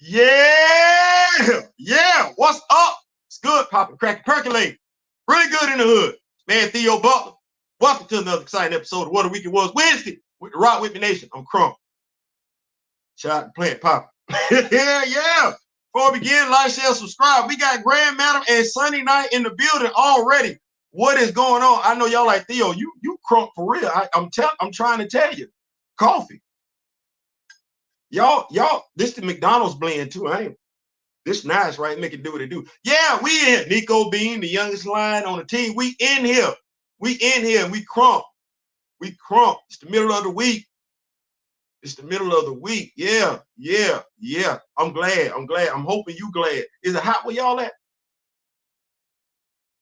Yeah, yeah. What's up? It's good, popping, cracking, percolating. Really good in the hood. Man, Theo Butler. Welcome to another exciting episode of What a Week It Was Wednesday with the Rock With Me Nation. I'm Crump. Shout out to Plant Pop. yeah. Before we begin, like, share, subscribe. We got Grand Madam and Sunday Night in the building already. What is going on? I know y'all like, Theo, you Crump for real. I'm trying to tell you. Coffee. Y'all, this the McDonald's blend too, ain't it? This nice, right? Make it do what it do. Yeah, we in. Nico Bean, the youngest line on the team. We in here. We in here. We crump. We crump. It's the middle of the week. It's the middle of the week. Yeah. I'm glad. I'm hoping you glad. Is it hot where y'all at?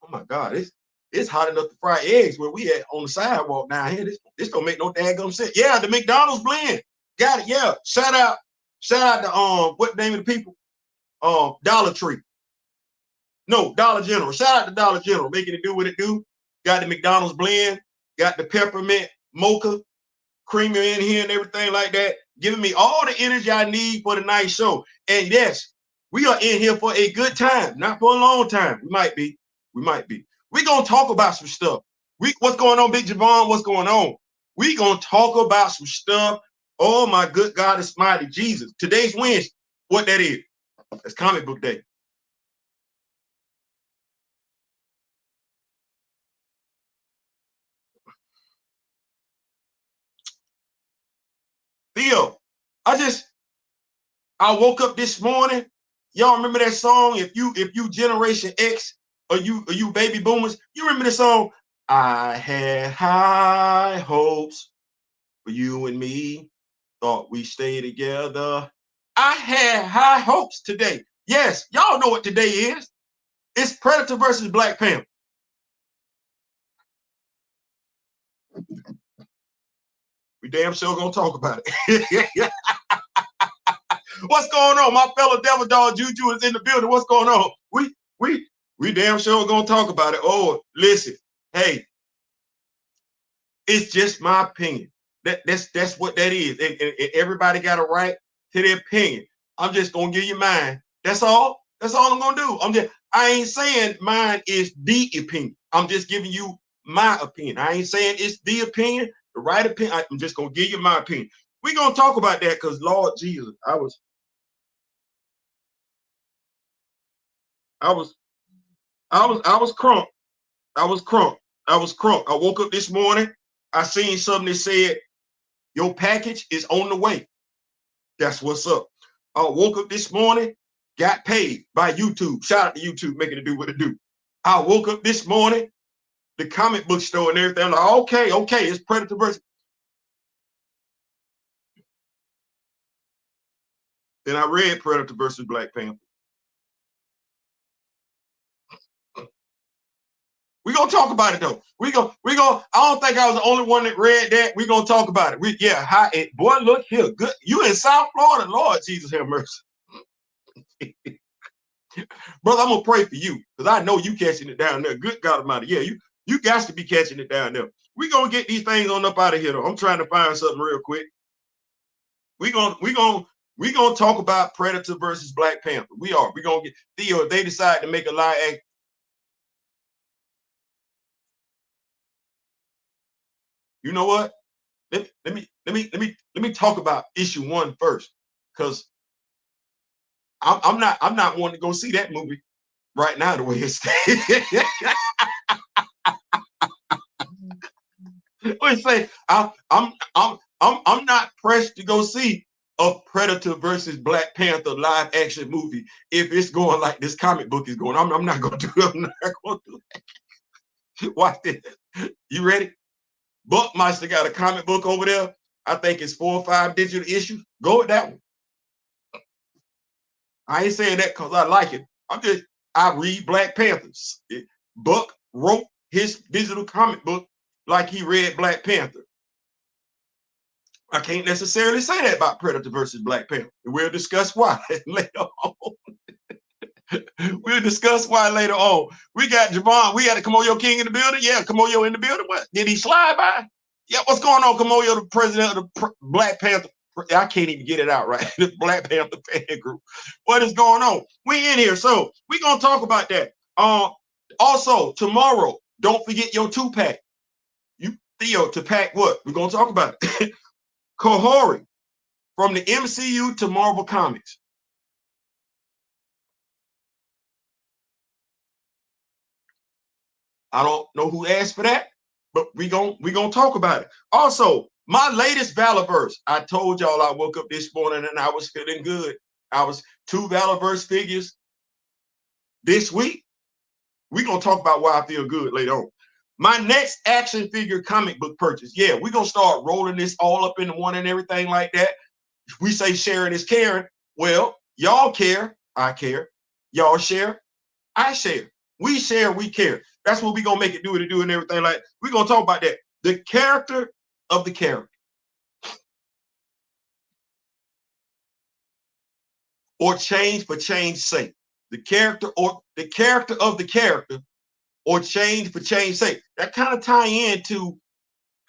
Oh my God, it's hot enough to fry eggs where we at on the sidewalk down here. This don't make no daggum sense. Yeah, the McDonald's blend. Got it. Yeah. Shout out to what name of the people? Dollar Tree. No, Dollar General. Shout out to Dollar General, making it do what it do. Got the McDonald's blend, got the peppermint mocha creamer in here and everything like that, giving me all the energy I need for the night show. And yes, we are in here for a good time, not for a long time. We might be. We're gonna talk about some stuff. What's going on, Big Javon? What's going on? We're gonna talk about some stuff. Oh my good God, it's mighty Jesus. Today's Wednesday. What that is? It's comic book day. Theo, I woke up this morning. Y'all remember that song? If you Generation X or you baby boomers, you remember the song? I had high hopes for you and me. Thought we stay together. I had high hopes today. Yes, y'all know what today is. It's Predator versus Black Panther. We damn sure gonna talk about it. What's going on? My fellow devil dog Juju is in the building. What's going on? We damn sure gonna talk about it. Oh, listen, hey, it's just my opinion. That's what that is. And everybody got a right to their opinion. I'm just gonna give you mine. That's all. That's all I'm gonna do. I ain't saying mine is the opinion. I'm just giving you my opinion. I ain't saying it's the opinion, the right opinion. I'm just gonna give you my opinion. We're gonna talk about that because Lord Jesus, I was crunk. I was crunk. I woke up this morning. I seen something that said, your package is on the way. That's what's up. I woke up this morning, got paid by YouTube. Shout out to YouTube, making it do what it do. I woke up this morning, the comic book store and everything. I'm like, okay, it's Predator versus. Then I read Predator versus Black Panther. We're gonna talk about it though. We go. I don't think I was the only one that read that. We're gonna talk about it. Boy, look here. Good. You in South Florida, Lord Jesus have mercy. Brother, I'm gonna pray for you because I know you catching it down there. Good God Almighty. Yeah, you got to be catching it down there. We're gonna get these things on up out of here though. I'm trying to find something real quick. We're gonna talk about Predator versus Black Panther. We're gonna get Theo if they decide to make a live act. You know what? Let me talk about issue 1 first, because I'm not wanting to go see that movie right now the way it's. Let's say I'm not pressed to go see a Predator versus Black Panther live action movie if it's going like this comic book is going. I'm not gonna do it. I'm not gonna do it. Watch this. You ready? Buckmeister got a comic book over there. I think it's 4 or 5 digital issues. Go with that one. I ain't saying that because I like it. I read Black Panthers. Buck wrote his digital comic book like he read Black Panther. I can't necessarily say that about Predator versus Black Panther. We'll discuss why later on. We'll discuss why later on. We got Javon. We got a Kamoyo King in the building. Yeah, in the building. What? Did he slide by? Yeah, what's going on, Kamoyo, the president of the Black Panther I can't even get it out right. The Black Panther fan group. What is going on? We in here, so we're gonna talk about that. Also tomorrow, don't forget your 2-pack. You Theo to pack what? We're gonna talk about it. Kahhori from the MCU to Marvel Comics. I don't know who asked for that, but we gonna talk about it. Also, my latest Valaverse. I told y'all I woke up this morning and I was feeling good. I was 2 Valaverse figures this week. We're gonna talk about why I feel good later on. My next action figure comic book purchase. Yeah, we're gonna start rolling this all up into one and everything like that. We say sharing is caring. Well, y'all care, I care. Y'all share, I share. We share, we care. That's what we're gonna make it do and everything like. We're gonna talk about that. The character of the character. Or change for change's sake. The character or the character of the character, or change for change's sake. That kind of tie into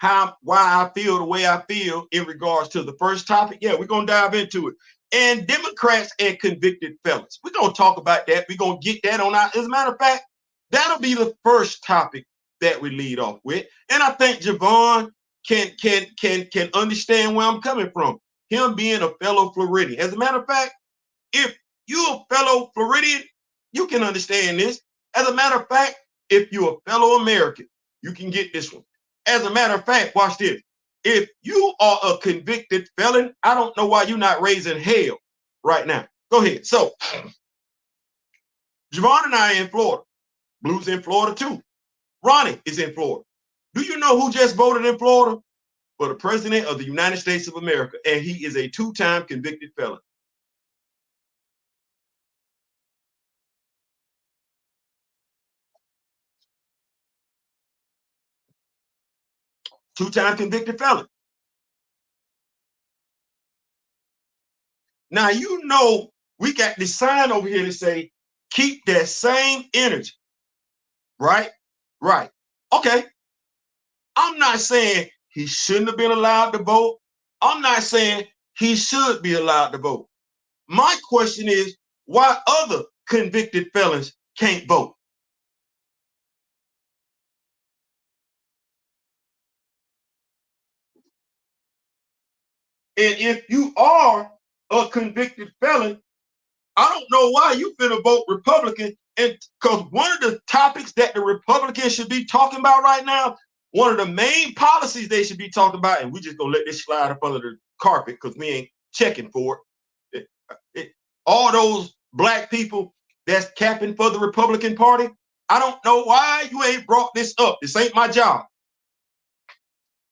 why I feel the way I feel in regards to the first topic. Yeah, we're gonna dive into it. And Democrats and convicted felons. We're gonna talk about that. We're gonna get that on out. As a matter of fact, that'll be the first topic that we lead off with. And I think Javon can understand where I'm coming from. Him being a fellow Floridian. As a matter of fact, if you're a fellow Floridian, you can understand this. As a matter of fact, if you're a fellow American, you can get this one. As a matter of fact, watch this. If you are a convicted felon, I don't know why you're not raising hell right now. Go ahead. So, Javon and I are in Florida. Blue's in Florida too. Ronnie is in Florida. Do you know who just voted in Florida? For the president of the United States of America, and he is a 2-time convicted felon. Two-time convicted felon. Now, you know, we got this sign over here to say, keep that same energy. Right? Right. Okay. I'm not saying he shouldn't have been allowed to vote. I'm not saying he should be allowed to vote. My question is, why other convicted felons can't vote? And if you are a convicted felon, I don't know why you finna vote Republican. And because one of the topics that the Republicans should be talking about right now, one of the main policies they should be talking about, and we just gonna let this slide up under the carpet because we ain't checking for it. All those black people that's capping for the Republican Party, I don't know why you ain't brought this up. This ain't my job.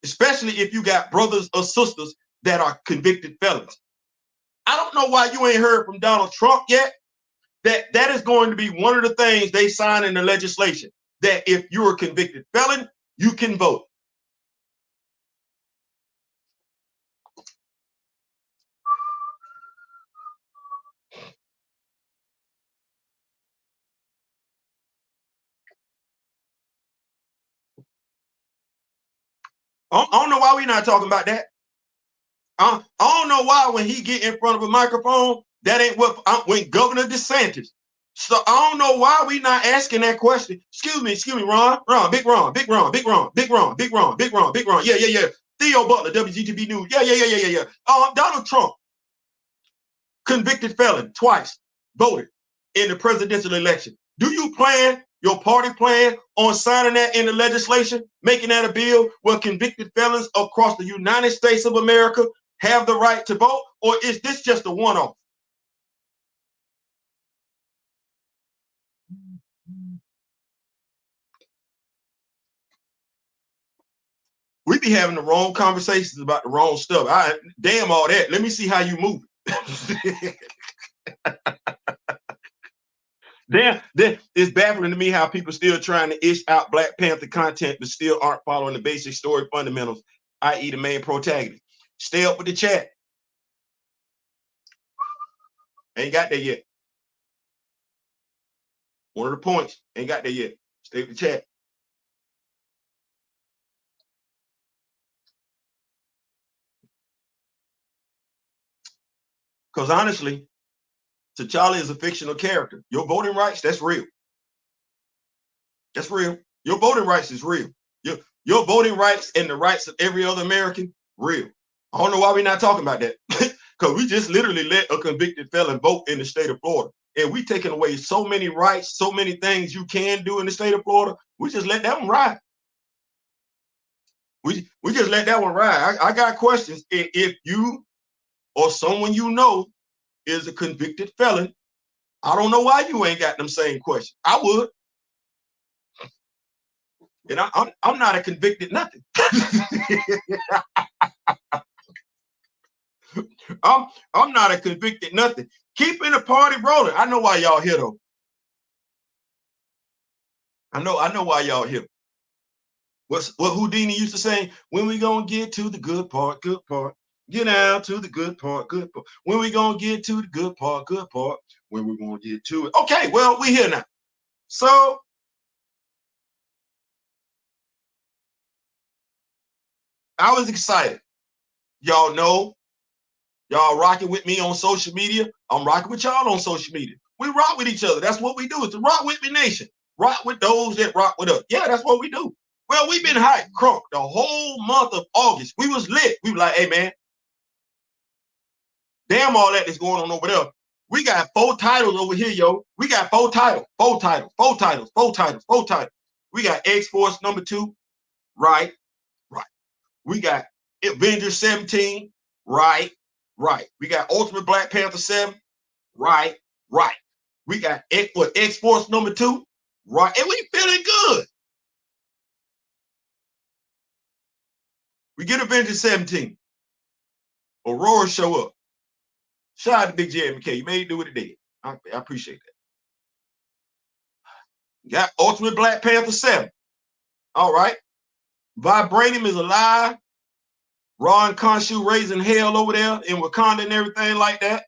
Especially if you got brothers or sisters that are convicted felons. I don't know why you ain't heard from Donald Trump yet. That is going to be one of the things they sign in the legislation, that if you're a convicted felon, you can vote. I don't know why we're not talking about that. I don't know why when he get in front of a microphone, that ain't what when Governor DeSantis. So I don't know why we not asking that question. Excuse me, Ron, Big Ron, Big Ron, Big Ron, Big Ron, Big Ron, Big Ron, Big Ron. Yeah. Theo Butler, WGTV News. Yeah. Donald Trump, convicted felon twice, voted in the presidential election. Do you plan, your party plan on signing that in the legislation, making that a bill where convicted felons across the United States of America have the right to vote? Or is this just a one-off? We be having the wrong conversations about the wrong stuff. Damn all that. Let me see how you move. Damn, it's baffling to me how people still trying to ish out Black Panther content but still aren't following the basic story fundamentals, i.e. the main protagonist. Stay up with the chat. Ain't got there yet. One of the points, ain't got there yet. Stay with the chat. Because honestly, T'Challa is a fictional character. Your voting rights, that's real. That's real. Your voting rights is real. Your voting rights and the rights of every other American, real. I don't know why we're not talking about that. Because we just literally let a convicted felon vote in the state of Florida. And we taking away so many rights, so many things you can do in the state of Florida. We just let that one ride. We just let that one ride. I got questions. If you or someone you know is a convicted felon, I don't know why you ain't got them same questions. I would. And I'm not a convicted nothing. I'm not a convicted nothing. Keeping the party rolling. I know why y'all here though. I know why y'all here. What Houdini used to say? When we gonna get to the good part, good part. Get out to the good part, good part. When we gonna get to the good part, good part. When we gonna get to it. Okay, well, we here now. So I was excited. Y'all know, y'all rocking with me on social media. I'm rocking with y'all on social media. We rock with each other. That's what we do. It's the Rock With Me Nation. Rock with those that rock with us. Yeah, that's what we do. Well, we've been hyped, crunk, the whole month of August. We was lit. We were like, hey, man, damn all that is going on over there. We got 4 titles over here, yo. We got 4 titles, 4 titles, 4 titles, 4 titles, 4 titles. We got X-Force #2, right, right. We got Avengers 17, right, right. We got Ultimate Black Panther 7, right, right. We got X-Force #2, right, and we feeling good. We get Avengers 17. Aurora show up. Shout out to Big J McKay. You made do what it did. I appreciate that. Got Ultimate Black Panther 7. All right. Vibranium is alive. Ron Khonshu raising hell over there in Wakanda and everything like that.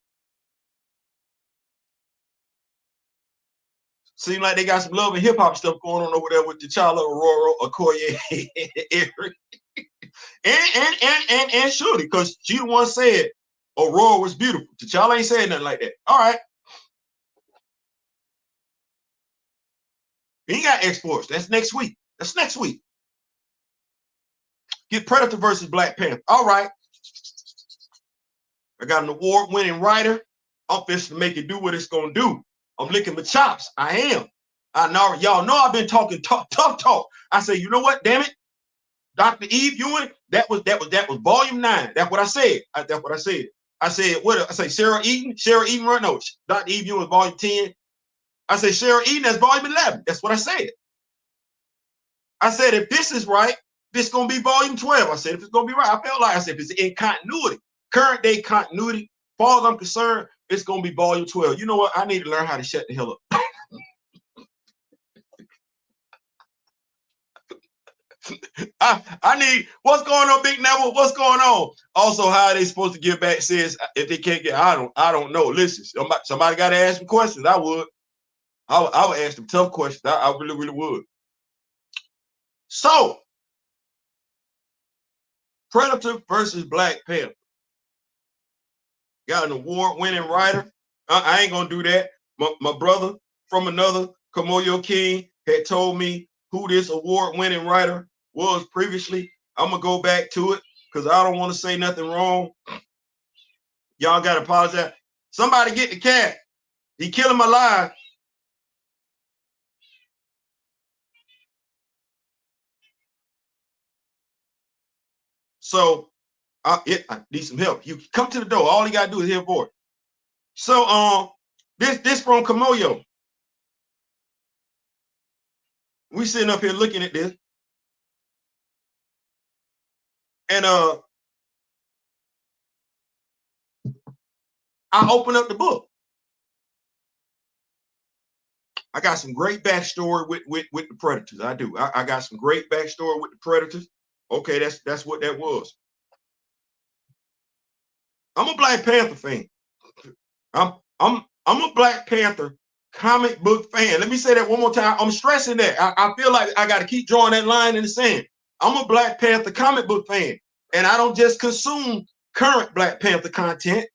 Seems like they got some love and hip hop stuff going on over there with T'Challa, Aurora, Okoye, Eric. and Shorty, because she the one said Aurora was beautiful. T'Challa ain't saying nothing like that. All right. He got X-Force. That's next week. That's next week. Get Predator versus Black Panther. All right. I got an award-winning writer. I'm fixing to make it do what it's gonna do. I'm licking my chops. I am. I know y'all know I've been talking tough talk. I say, you know what? Damn it, Dr. Eve Ewing. That was volume 9. That's what I said. That's what I said. I said what? I say Sarah Eaton. Sarah Eaton, right? No, Dr. Eve Ewing, volume 10. I say Sarah Eaton, that's volume 11. That's what I said. I said if this is right, this is gonna be volume 12. I said if it's gonna be right, I felt like I said if it's in continuity, current day continuity, as far as I'm concerned, it's gonna be volume 12. You know what? I need to learn how to shut the hell up. I need what's going on, Big Neville? What's going on? Also, how are they supposed to get back? Says if they can't get, I don't know. Listen, somebody got to ask some questions. I would ask them tough questions. I really would. So, Predator versus Black Panther. Got an award-winning writer. I ain't gonna do that. My brother from another, Kamoyo King, had told me who this award-winning writer was previously. I'm gonna go back to it because I don't want to say nothing wrong. Y'all gotta apologize. Somebody get the cat. He killing my live. So I need some help. You come to the door. All you gotta do is hear a voice. So this from Kamoyo. We sitting up here looking at this. And I open up the book. I got some great backstory with the Predators. I do. I got some great backstory with the Predators. Okay, that's what that was. I'm a Black Panther fan. I'm a Black Panther comic book fan. Let me say that one more time. I'm stressing that. I feel like I got to keep drawing that line in the sand. I'm a Black Panther comic book fan, and I don't just consume current Black Panther content.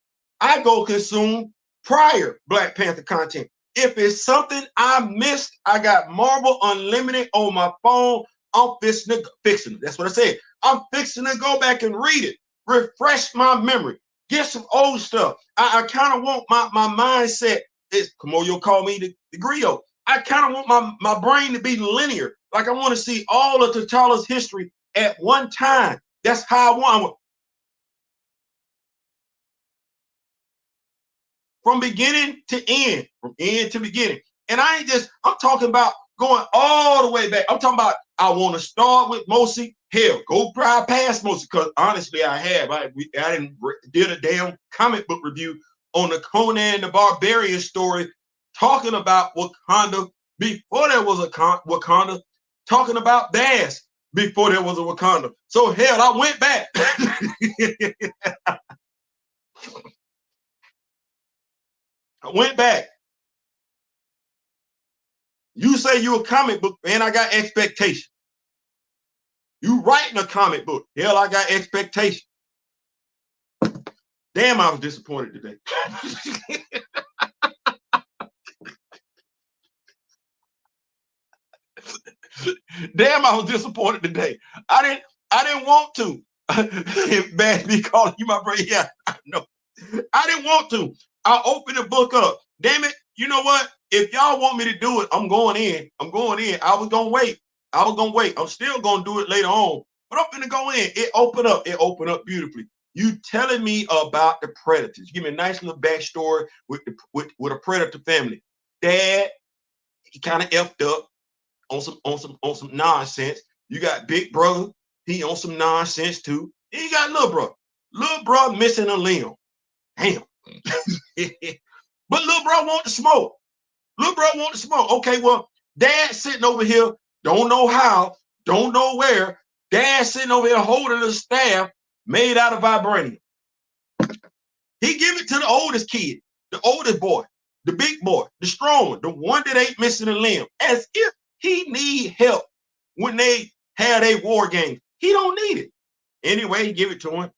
I go consume prior Black Panther content. If it's something I missed, I got Marvel Unlimited on my phone. I'm fixing it. That's what I said. I'm fixing to go back and read it, refresh my memory, get some old stuff. I kind of want my mindset. You'll call me the griot. I kind of want my brain to be linear. Like I want to see all of T'Challa's history at one time. That's how I want. From beginning to end, from end to beginning. And I'm talking about going all the way back. I'm talking about I want to start with Mosi. Hell, go drive past Mosi, because honestly, I have. I did a damn comic book review on the Conan the Barbarian story, talking about Wakanda before there was a Wakanda, talking about Bass before there was a Wakanda. So hell, I went back. I went back. You say you're a comic book fan, I got expectations. You writing a comic book, hell, I got expectations. Damn, I was disappointed today. Damn, I was disappointed today. I didn't want to. Bad me calling you my brother. Yeah, I know. I didn't want to. I opened the book up. Damn it. You know what? If y'all want me to do it, I'm going in. I'm going in. I was gonna wait. I'm still gonna do it later on. But I'm gonna go in. It opened up. It opened up beautifully. You telling me about the predators. Give me a nice little backstory with a predator family. Dad, he kind of effed up on some nonsense. You got big brother, he on some nonsense too. And you got little brother. Little brother missing a limb. Damn. But little bro want to smoke. Little bro want to smoke. Okay, well, dad sitting over here, don't know how, don't know where. Dad sitting over here holding a staff made out of vibranium. He give it to the oldest kid, the oldest boy, the big boy, the strong one, the one that ain't missing a limb, as if he need help when they had a war game. He don't need it. Anyway, he give it to him.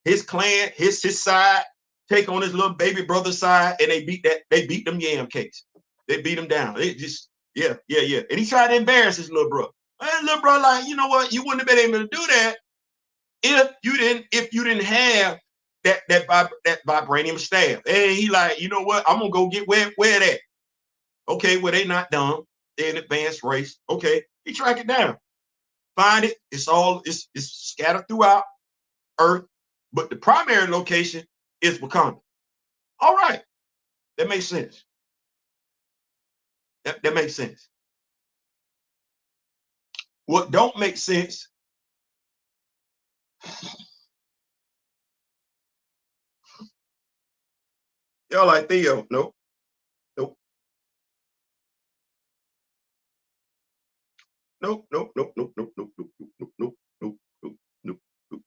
His clan, his side, take on his little baby brother's side, and they beat them yam cakes. They beat him down. They just, yeah. And he tried to embarrass his little brother. And little brother, like, you know what? You wouldn't have been able to do that if you didn't have that vibranium staff. And he like, you know what? I'm gonna go get where that. Okay, well, they not dumb. They're in advanced race. Okay, he track it down. Find it. It's scattered throughout Earth, but the primary location is Wakanda. All right, that makes sense. That makes sense. What don't make sense? Y'all like Theo? Nope. Nope. Nope. Nope. Nope. Nope. Nope. Nope. Nope. Nope. Nope. Nope. Nope. Nope. Nope.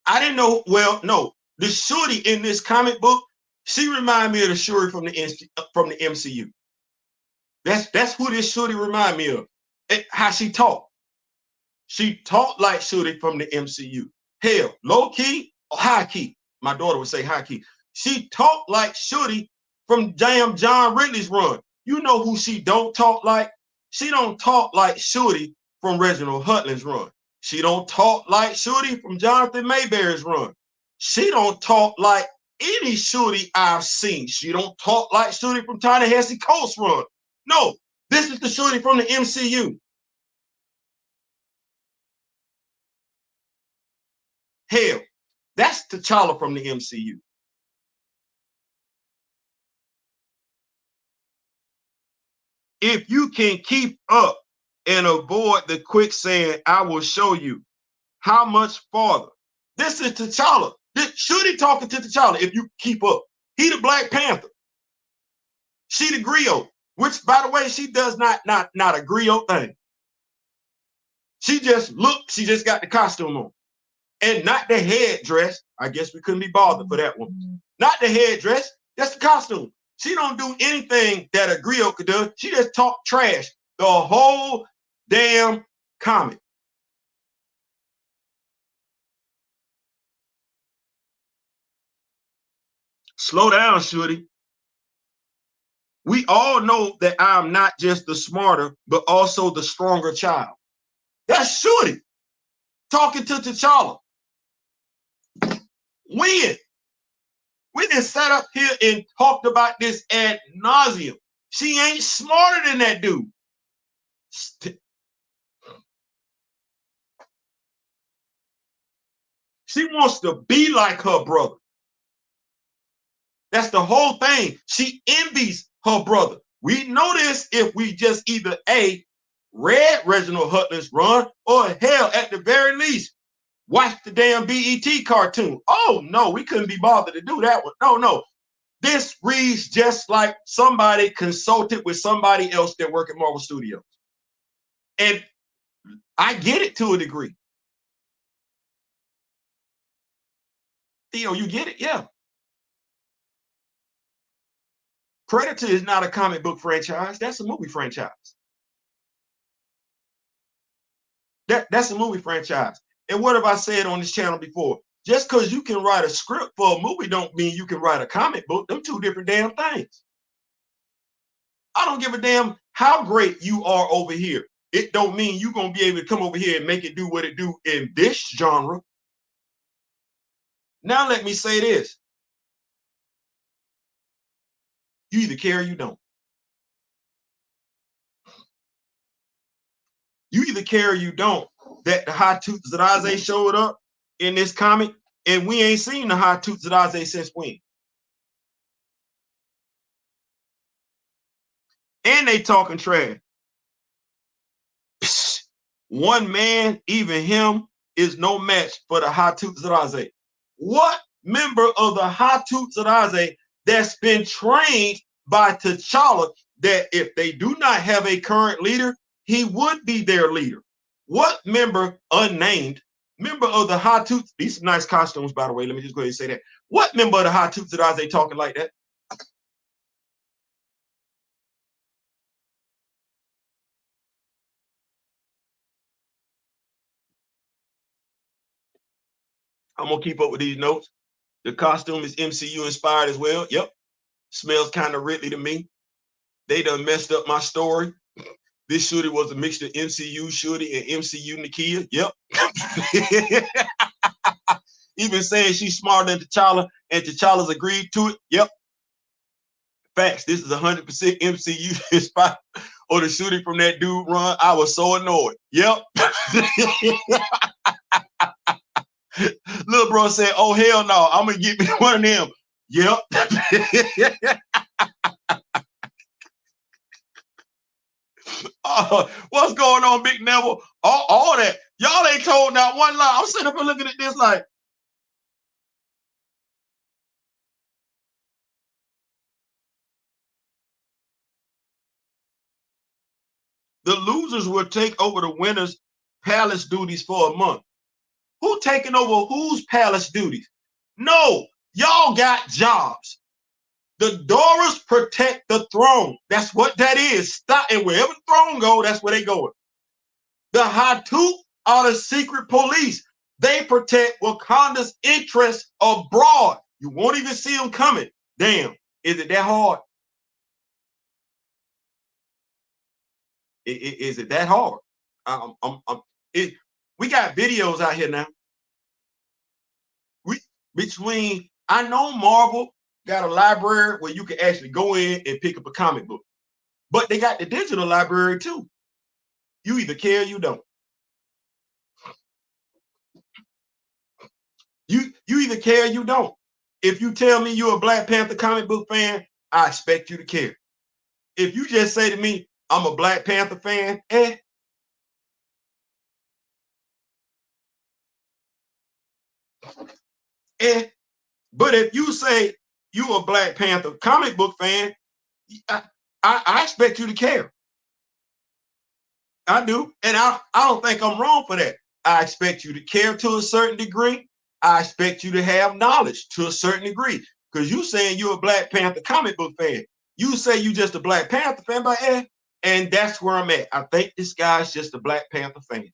I didn't know. Well, no. The shorty in this comic book, she remind me of the shorty from the MCU. That's who this shorty remind me of. How she talk. She talked like shorty from the MCU. Hell, low key or high key. My daughter would say high key. She talked like shorty from damn John Ridley's run. You know who she don't talk like? She don't talk like shorty from Reginald Hutlin's run. She don't talk like shorty from Jonathan Mayberry's run. She don't talk like any shorty I've seen. She don't talk like shorty from Ta-Nehisi Coates run. No, this is the shorty from the MCU. Hell, that's T'Challa from the MCU. If you can keep up and avoid the quicksand, I will show you how much farther. This is T'Challa. Should he talking to T'Challa if you keep up? He the Black Panther. She the griot, which, by the way, she does not a griot thing. She just got the costume on. And not the headdress. I guess we couldn't be bothered for that one. Not the headdress, that's the costume. She don't do anything that a griot could do. She just talk trash the whole damn comic. Slow down, Shorty. We all know that I'm not just the smarter, but also the stronger child. That's Shorty talking to T'Challa. When? We done sat up here and talked about this ad nauseum. She ain't smarter than that dude. She wants to be like her brother. That's the whole thing. She envies her brother. We know this if we just either A, read Reginald Hutlin's run, or hell, at the very least, watch the damn BET cartoon. Oh, no, we couldn't be bothered to do that one. No. This reads just like somebody consulted with somebody else that work at Marvel Studios. And I get it to a degree. Theo, you get it? Yeah. Predator is not a comic book franchise. That's a movie franchise. That's a movie franchise. And what have I said on this channel before? Just because you can write a script for a movie don't mean you can write a comic book. Them two different damn things. I don't give a damn how great you are over here. It don't mean you're going to be able to come over here and make it do what it do in this genre. Now let me say this. You either care or you don't. You either care or you don't that the High Tooth Zadaze showed up in this comic, and we ain't seen the High Tooth Zadaze since when? And they talking trash. Psst. One man, even him, is no match for the High Tooth Zadaze. What member of the High Tooth Zadaze that's been trained by T'Challa that if they do not have a current leader, he would be their leader? What member, unnamed, member of the High Tooth, these are nice costumes, by the way, let me just go ahead and say that. What member of the High Tooth Zadaze talking like that? I'm gonna keep up with these notes. The costume is MCU inspired as well. Yep. Smells kind of Ridley to me. They done messed up my story. This shooter was a mixture of MCU Shooty and MCU Nakia. Yep. Even saying she's smarter than T'Challa and T'Challa's agreed to it. Yep. Facts. This is 100% MCU inspired. Or the shooting from that dude run. I was so annoyed. Yep. Little bro said, oh, hell no. I'm going to get me one of them. Yep. What's going on, Big Neville? All that. Y'all ain't told not one lie. I'm sitting up and looking at this like, the losers will take over the winners' palace duties for a month. Who taking over whose palace duties? No, y'all got jobs. The Doras protect the throne. That's what that is. Stop, and wherever the throne go, that's where they going. The Hatu are the secret police. They protect Wakanda's interests abroad. You won't even see them coming. Damn, is it that hard? Is it that hard? We got videos out here now. I know Marvel got a library where you can actually go in and pick up a comic book, but they got the digital library too. You either care or you don't. You either care or you don't. If you tell me you're a Black Panther comic book fan, I expect you to care. If you just say to me, I'm a Black Panther fan, But if you say you're a Black Panther comic book fan, I expect you to care. I do. And I don't think I'm wrong for that. I expect you to care to a certain degree. I expect you to have knowledge to a certain degree. Because you saying you're a Black Panther comic book fan. You say you just a Black Panther fan, but and that's where I'm at. I think this guy's just a Black Panther fan.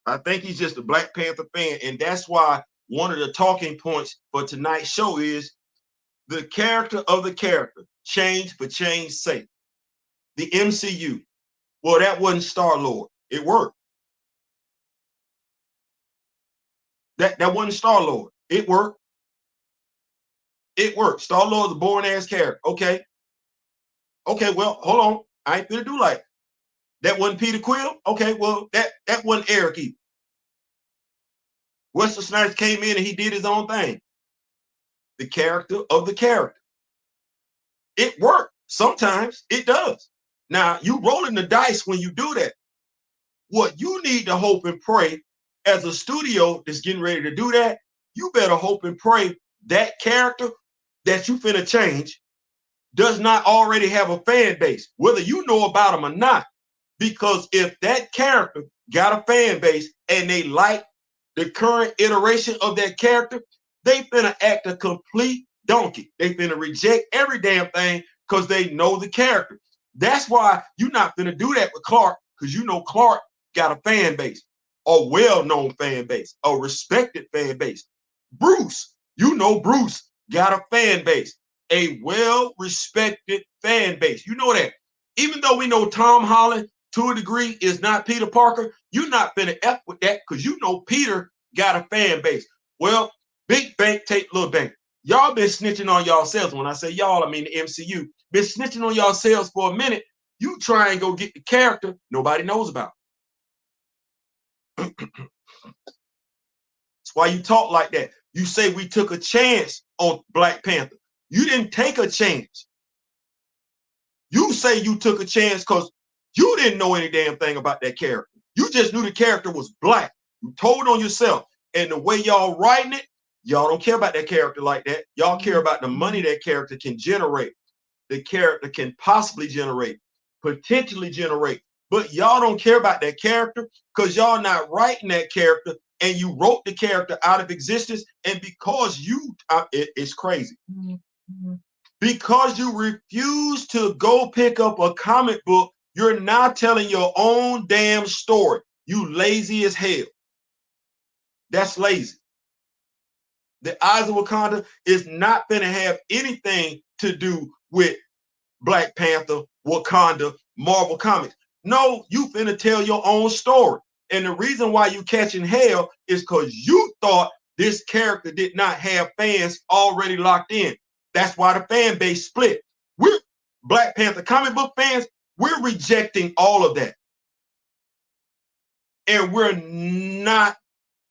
I think he's just a Black Panther fan. And that's why one of the talking points for tonight's show is the character of the character, change for change's sake. The MCU. Well, that wasn't Star-Lord. It worked. That wasn't Star-Lord. It worked. It worked. Star-Lord's a boring-ass character. Okay. Okay, well, hold on. I ain't gonna do like that wasn't Peter Quill. Okay, well, that wasn't Eric either. Wesley Snipes came in and he did his own thing. The character of the character. It worked. Sometimes it does. Now, you rolling the dice when you do that. What you need to hope and pray as a studio that's getting ready to do that, you better hope and pray that character that you finna change does not already have a fan base, whether you know about them or not. Because if that character got a fan base and they like the current iteration of that character, they finna act a complete donkey. They finna reject every damn thing because they know the character. That's why you're not finna do that with Clark, because you know Clark got a fan base, a well-known fan base, a respected fan base. Bruce, you know Bruce got a fan base, a well-respected fan base. You know that. Even though we know Tom Holland to a degree is not Peter Parker, you're not finna F with that because you know Peter got a fan base. Well, big bank take little bank. Y'all been snitching on yourselves. When I say y'all, I mean the MCU. Been snitching on yourselves for a minute. You try and go get the character nobody knows about. That's why you talk like that. You say we took a chance on Black Panther. You didn't take a chance. You say you took a chance because you didn't know any damn thing about that character. You just knew the character was black. You told on yourself. And the way y'all writing it, y'all don't care about that character like that. Y'all care about the money that character can generate. The character can possibly generate, potentially generate. But y'all don't care about that character because y'all not writing that character and you wrote the character out of existence. And because you, it's crazy. Because you refuse to go pick up a comic book, you're now telling your own damn story. You lazy as hell. That's lazy. The Eyes of Wakanda is not going to have anything to do with Black Panther, Wakanda, Marvel Comics. No, you finna tell your own story. And the reason why you catching hell is because you thought this character did not have fans already locked in. That's why the fan base split. We're Black Panther comic book fans. We're rejecting all of that. And we're not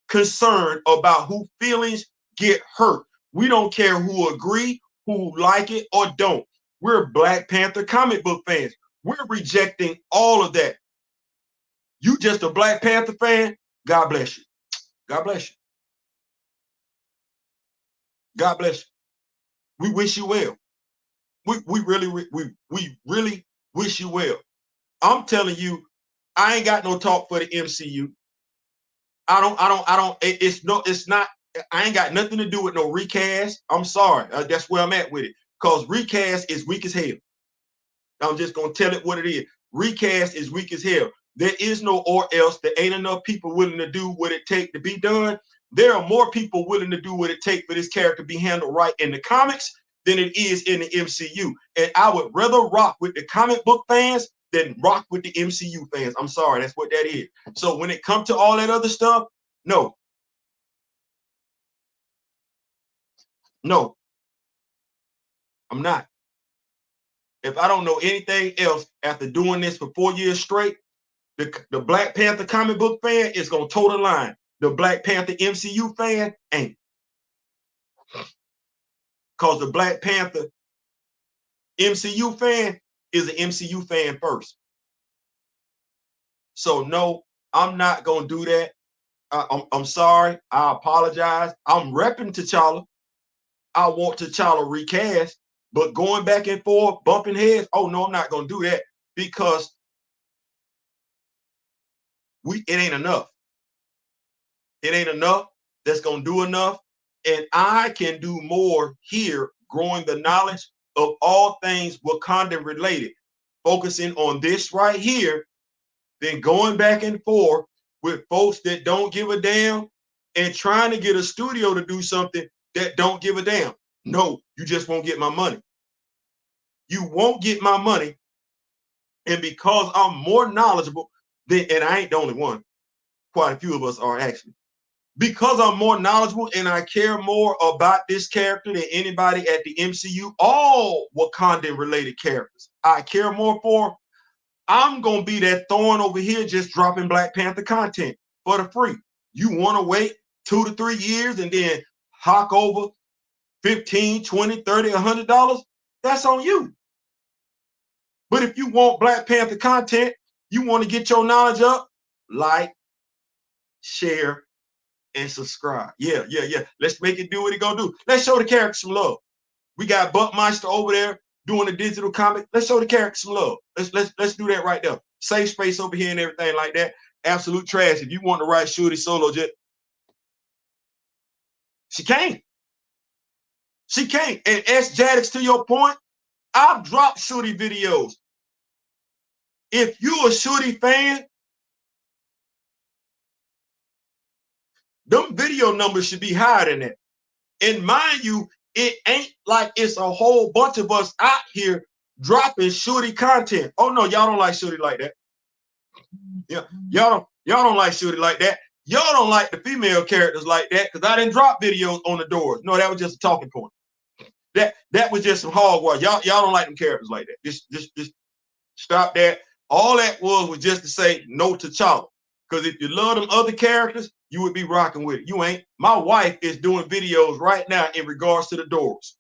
concerned about who feelings get hurt. We don't care who agree, who like it or don't. We're Black Panther comic book fans. We're rejecting all of that. You just a Black Panther fan? God bless you. God bless you. God bless you. We wish you well. We really wish you well. I'm telling you, I ain't got no talk for the MCU. It's not, I ain't got nothing to do with no recast. I'm sorry. That's where I'm at with it. Because recast is weak as hell. I'm just going to tell it what it is. Recast is weak as hell. There is no or else. There ain't enough people willing to do what it takes to be done. There are more people willing to do what it takes for this character to be handled right in the comics than it is in the MCU. And I would rather rock with the comic book fans than rock with the MCU fans. I'm sorry, that's what that is. So when it comes to all that other stuff, no. No, I'm not. If I don't know anything else after doing this for 4 years straight, the Black Panther comic book fan is going to toe the line. The Black Panther MCU fan ain't. Because the Black Panther MCU fan is an MCU fan first. So no, I'm not going to do that. I'm sorry. I apologize. I'm repping T'Challa. I want T'Challa recast, but going back and forth, bumping heads, oh no, I'm not going to do that because it ain't enough. It ain't enough. That's going to do enough. And I can do more here, growing the knowledge of all things Wakanda related, focusing on this right here, than going back and forth with folks that don't give a damn and trying to get a studio to do something that don't give a damn. No, you just won't get my money. You won't get my money. And because I'm more knowledgeable than, and I ain't the only one, quite a few of us are actually, because I'm more knowledgeable and I care more about this character than anybody at the MCU, all Wakandan related characters I care more for, I'm going to be that thorn over here just dropping Black Panther content for the free. You want to wait 2 to 3 years and then hawk over $15, $20, $30, $100? That's on you. But if you want Black Panther content, you want to get your knowledge up, like, share, and subscribe. Yeah. Let's make it do what it gonna do. Let's show the character some love. We got Buckmeister over there doing a digital comic. Let's show the character some love. Let's do that right there. Safe space over here and everything like that. Absolute trash. If you want to write Shorty solo jet, she can't. She can't. And S. Jadix, to your point, I've dropped Shorty videos. If you a Shorty fan, them video numbers should be higher than that. And mind you, it ain't like it's a whole bunch of us out here dropping Shorty content. Oh no, y'all don't like Shorty like that. Yeah, y'all don't like Shorty like that. Y'all don't like the female characters like that because I didn't drop videos on the doors. No, that was just a talking point. That was just some hogwash. Y'all don't like them characters like that. Just stop that. All that was just to say no to T'Challa. Because if you love them other characters, you would be rocking with it. You ain't. My wife is doing videos right now in regards to the doors.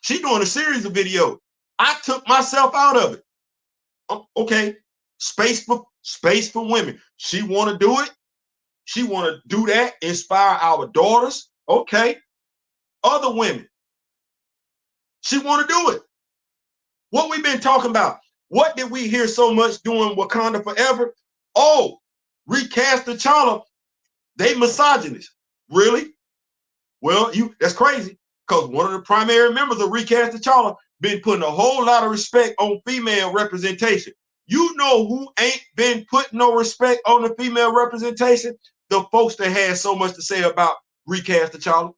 She's doing a series of videos. I took myself out of it. Okay, space for women. She want to do it. She want to do that. Inspire our daughters. Okay, other women. She want to do it. What we been talking about? What did we hear so much doing Wakanda Forever? Oh, recast T'Challa. They misogynist. Really? Well, that's crazy. Because one of the primary members of Recast T'Challa been putting a whole lot of respect on female representation. You know who ain't been putting no respect on the female representation? The folks that had so much to say about Recast T'Challa.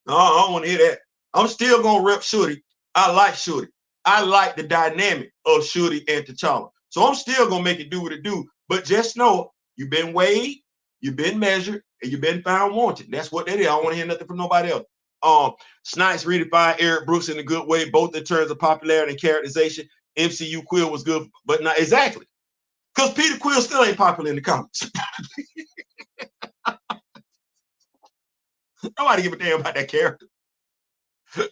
No, I don't want to hear that. I'm still gonna rep Shorty. I like Shorty. I like the dynamic of Shorty and T'Challa. So I'm still gonna make it do what it do. But just know you've been weighed, you've been measured, and you've been found wanted. That's what that is. I don't want to hear nothing from nobody else. Snipes redefined Eric Brooks in a good way, both in terms of popularity and characterization. MCU Quill was good, but not exactly. Because Peter Quill still ain't popular in the comics. Nobody give a damn about that character.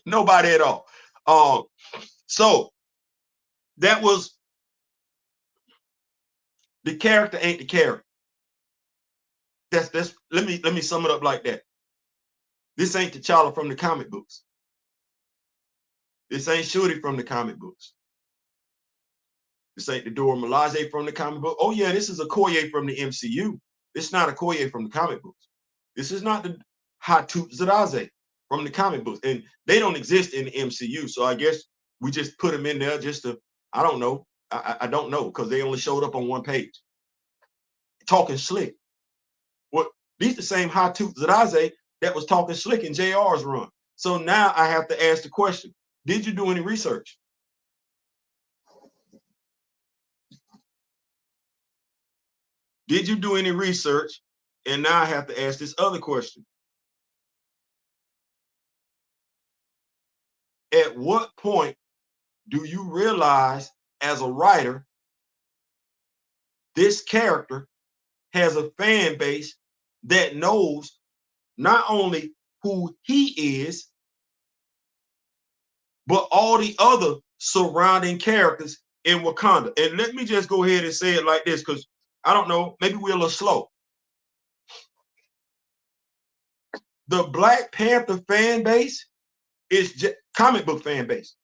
Nobody at all. So that was the character ain't the character. That's let me sum it up like that. This ain't T'Challa from the comic books. This ain't Shorty from the comic books. This ain't the Dora Milaje from the comic book. Oh yeah, this is a Okoye from the MCU. It's not a Okoye from the comic books. This is not the Hatu Zadaze from the comic books, and they don't exist in the MCU. So I guess we just put them in there just to, I don't know. I don't know because they only showed up on one page. Talking slick. What? These the same Hatu Zadaze that was talking slick in JR's run. So now I have to ask the question: did you do any research? Did you do any research? And now I have to ask this other question. At what point do you realize as a writer, this character has a fan base that knows not only who he is, but all the other surrounding characters in Wakanda? And let me just go ahead and say it like this, because I don't know, maybe we're a little slow. The Black Panther fan base is just comic book fan base.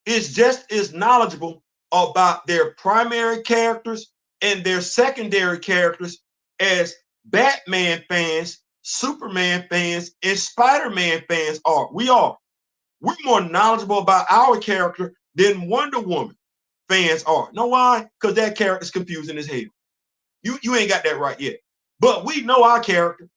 Is just as knowledgeable about their primary characters and their secondary characters as Batman fans, Superman fans, and Spider-Man fans are. We're more knowledgeable about our character than Wonder Woman fans are. Know why? Because that character's confusing as hell. You ain't got that right yet. But we know our character.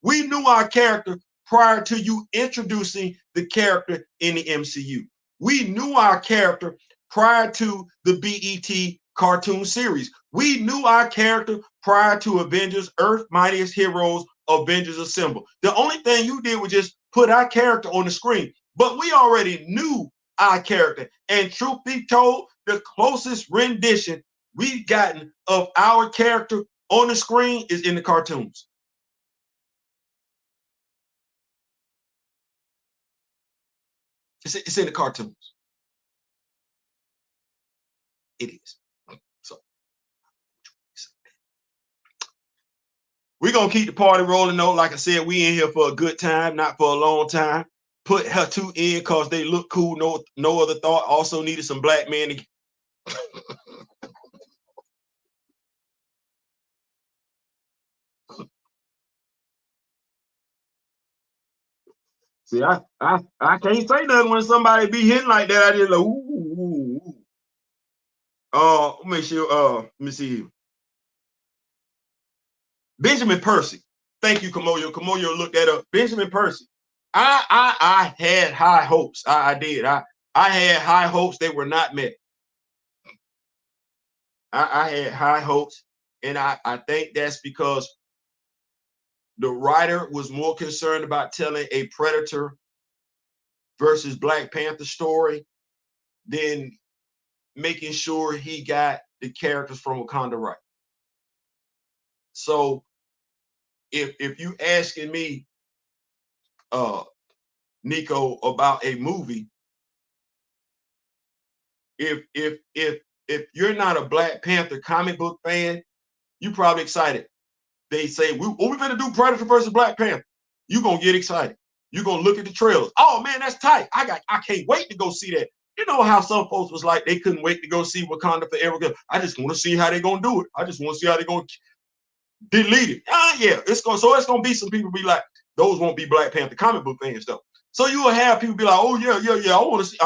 We knew our character prior to you introducing the character in the MCU. We knew our character prior to the BET cartoon series. We knew our character prior to Avengers, Earth Mightiest Heroes, Avengers Assemble. The only thing you did was just put our character on the screen. But we already knew our character. And truth be told, the closest rendition we've gotten of our character on the screen is in the cartoons. It's in the cartoons. It is. So we're gonna keep the party rolling though. Like I said, we in here for a good time, not for a long time. Put her two in because they look cool. No other thought. Also needed some black men to see. I can't say nothing when somebody be hitting like that. I just like ooh. Let me sure. Let me see. Benjamin Percy. Thank you, Kamoyo. Kamoyo looked that up. Benjamin Percy. I had high hopes. I did. I had high hopes. They were not met. I had high hopes, and I think that's because the writer was more concerned about telling a Predator versus Black Panther story than making sure he got the characters from Wakanda right. So if you asking me, Nico, about a movie, if you're not a Black Panther comic book fan, you probably excited. They say we're gonna do Predator versus Black Panther. You're gonna get excited. You're gonna look at the trailers. Oh man, that's tight. I can't wait to go see that. You know how some folks was like they couldn't wait to go see Wakanda Forever. I just want to see how they're gonna do it. I just want to see how they're gonna delete it. Yeah, it's gonna be some people be like, those won't be Black Panther comic book fans though. So you will have people be like, oh yeah, I want to see.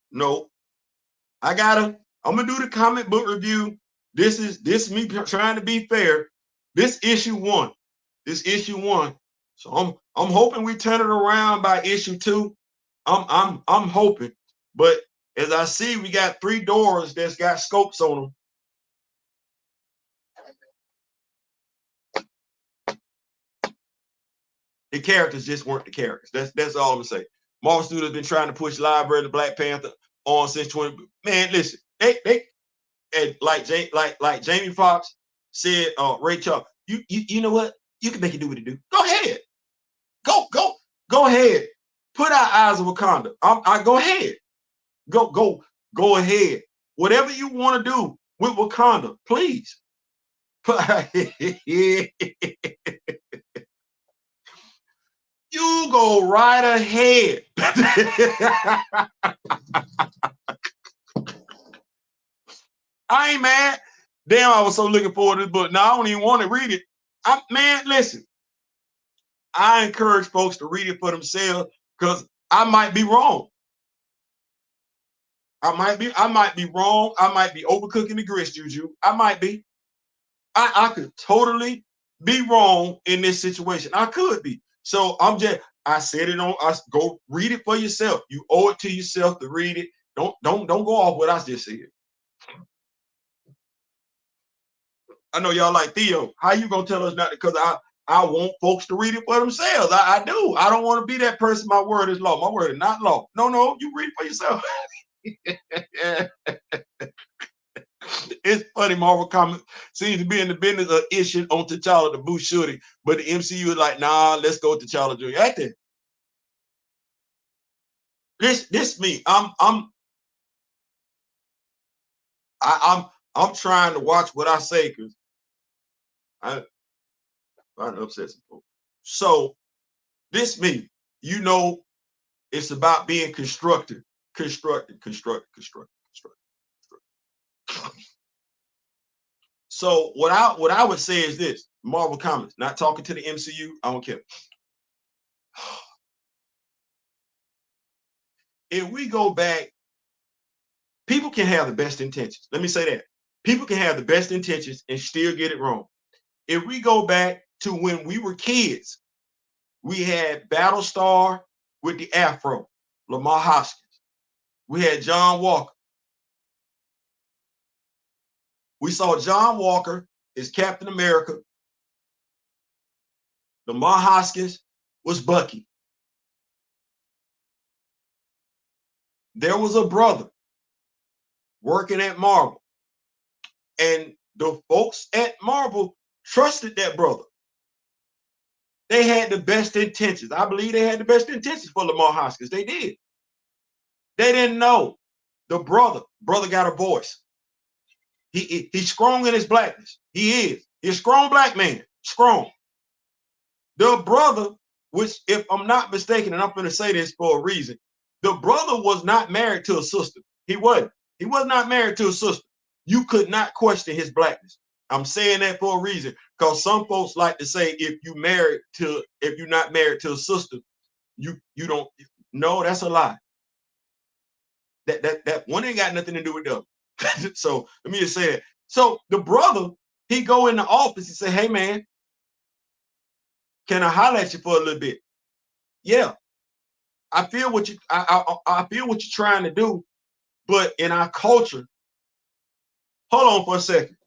No, I'm gonna do the comic book review. This is me trying to be fair. This issue one. So I'm hoping we turn it around by issue 2. I'm hoping. But as I see, we got 3 doors that's got scopes on them. The characters just weren't the characters. That's all I'm gonna say. Marvel Studios been trying to push Library to Black Panther on since 20. Man, listen, they and like Jamie Foxx said, Ray Charles, you know what? You can make it do what it do. Go ahead. Go ahead. Put our eyes on Wakanda. I go ahead. Go ahead. Whatever you want to do with Wakanda, please. You go right ahead. I ain't mad. Damn, I was so looking forward to this book. Now I don't even want to read it. Man, listen. I encourage folks to read it for themselves because I might be wrong. I might be wrong. I might be overcooking the grist, Juju. I might be. I could totally be wrong in this situation. I could be. So I said it on. I go read it for yourself. You owe it to yourself to read it. Don't go off what I just said. I know y'all like Theo. How you gonna tell us not? Because I want folks to read it for themselves. I do. I don't want to be that person. My word is law. My word is not law. No, you read it for yourself. It's funny, Marvel Comics seems to be in the business of issuing on T'Challa the boot shooting, but the MCU is like, nah, let's go T'Challa Jr. Right there. This me. I'm trying to watch what I say because I'm trying to upset some folks. So this me, it's about being constructive. So what I would say is this: Marvel Comics, not talking to the MCU, I don't care. If we go back, people can have the best intentions. Let me say that. People can have the best intentions and still get it wrong. If we go back to when we were kids, we had Battlestar with the Afro, Lamar Hoskins. We had John Walker. We saw John Walker as Captain America. Lamar Hoskins was Bucky. There was a brother working at Marvel, and the folks at Marvel trusted that brother. They had the best intentions. I believe they had the best intentions for Lamar Hoskins. They did. They didn't know the brother. Brother got a voice. He's strong in his blackness. He is. He's a strong black man. Strong. The brother, which, if I'm not mistaken, and I'm going to say this for a reason, the brother was not married to a sister. He wasn't. He was not married to a sister. You could not question his blackness. I'm saying that for a reason, because some folks like to say if you're not married to a sister, you don't. No, that's a lie. That one ain't got nothing to do with them. So let me just say that. So the brother, he go in the office and say, "Hey man, can I holler at you for a little bit?" Yeah, I feel what you I feel what you're trying to do, but in our culture, hold on for a second.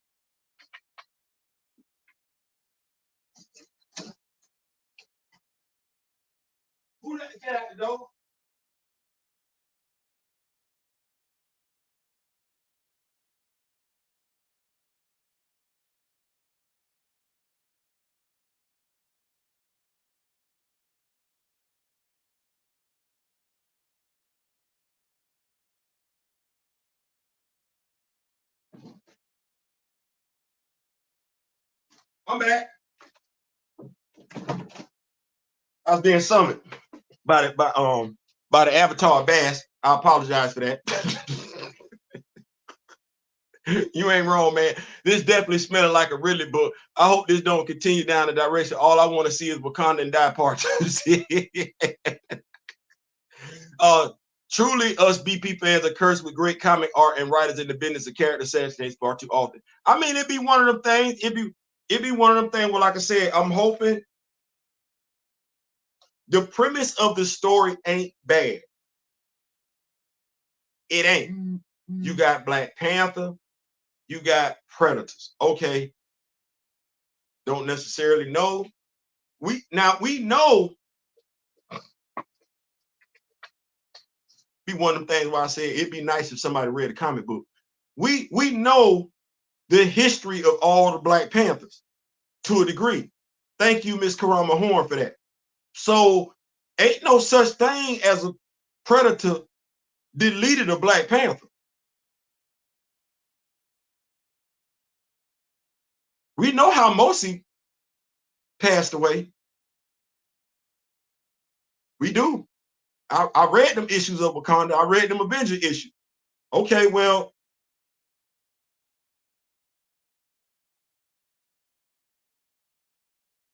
Who let the cat out the door? I'm back. I was being summoned by the Avatar Bass. I apologize for that. You ain't wrong, man. This definitely smelling like a Ridley book. I hope this don't continue down the direction. All I want to see is Wakanda and Die Part 2. Truly, us BP fans are cursed with great comic art and writers in the business of character assassinations far too often. I mean, it'd be one of them things. It'd be one of them things. Well, like I said, I'm hoping the premise of the story ain't bad. It ain't. Mm-hmm. You got Black Panther, you got Predators. Okay. Don't necessarily know. We know. Be one of them things where I said it'd be nice if somebody read a comic book. We know the history of all the Black Panthers to a degree. Thank you, Miss Karama Horn, for that. So ain't no such thing as a Predator deleted a Black Panther. We know how Mosi passed away. We do. I read them issues of Wakanda. I read them Avenger issues. Okay, well,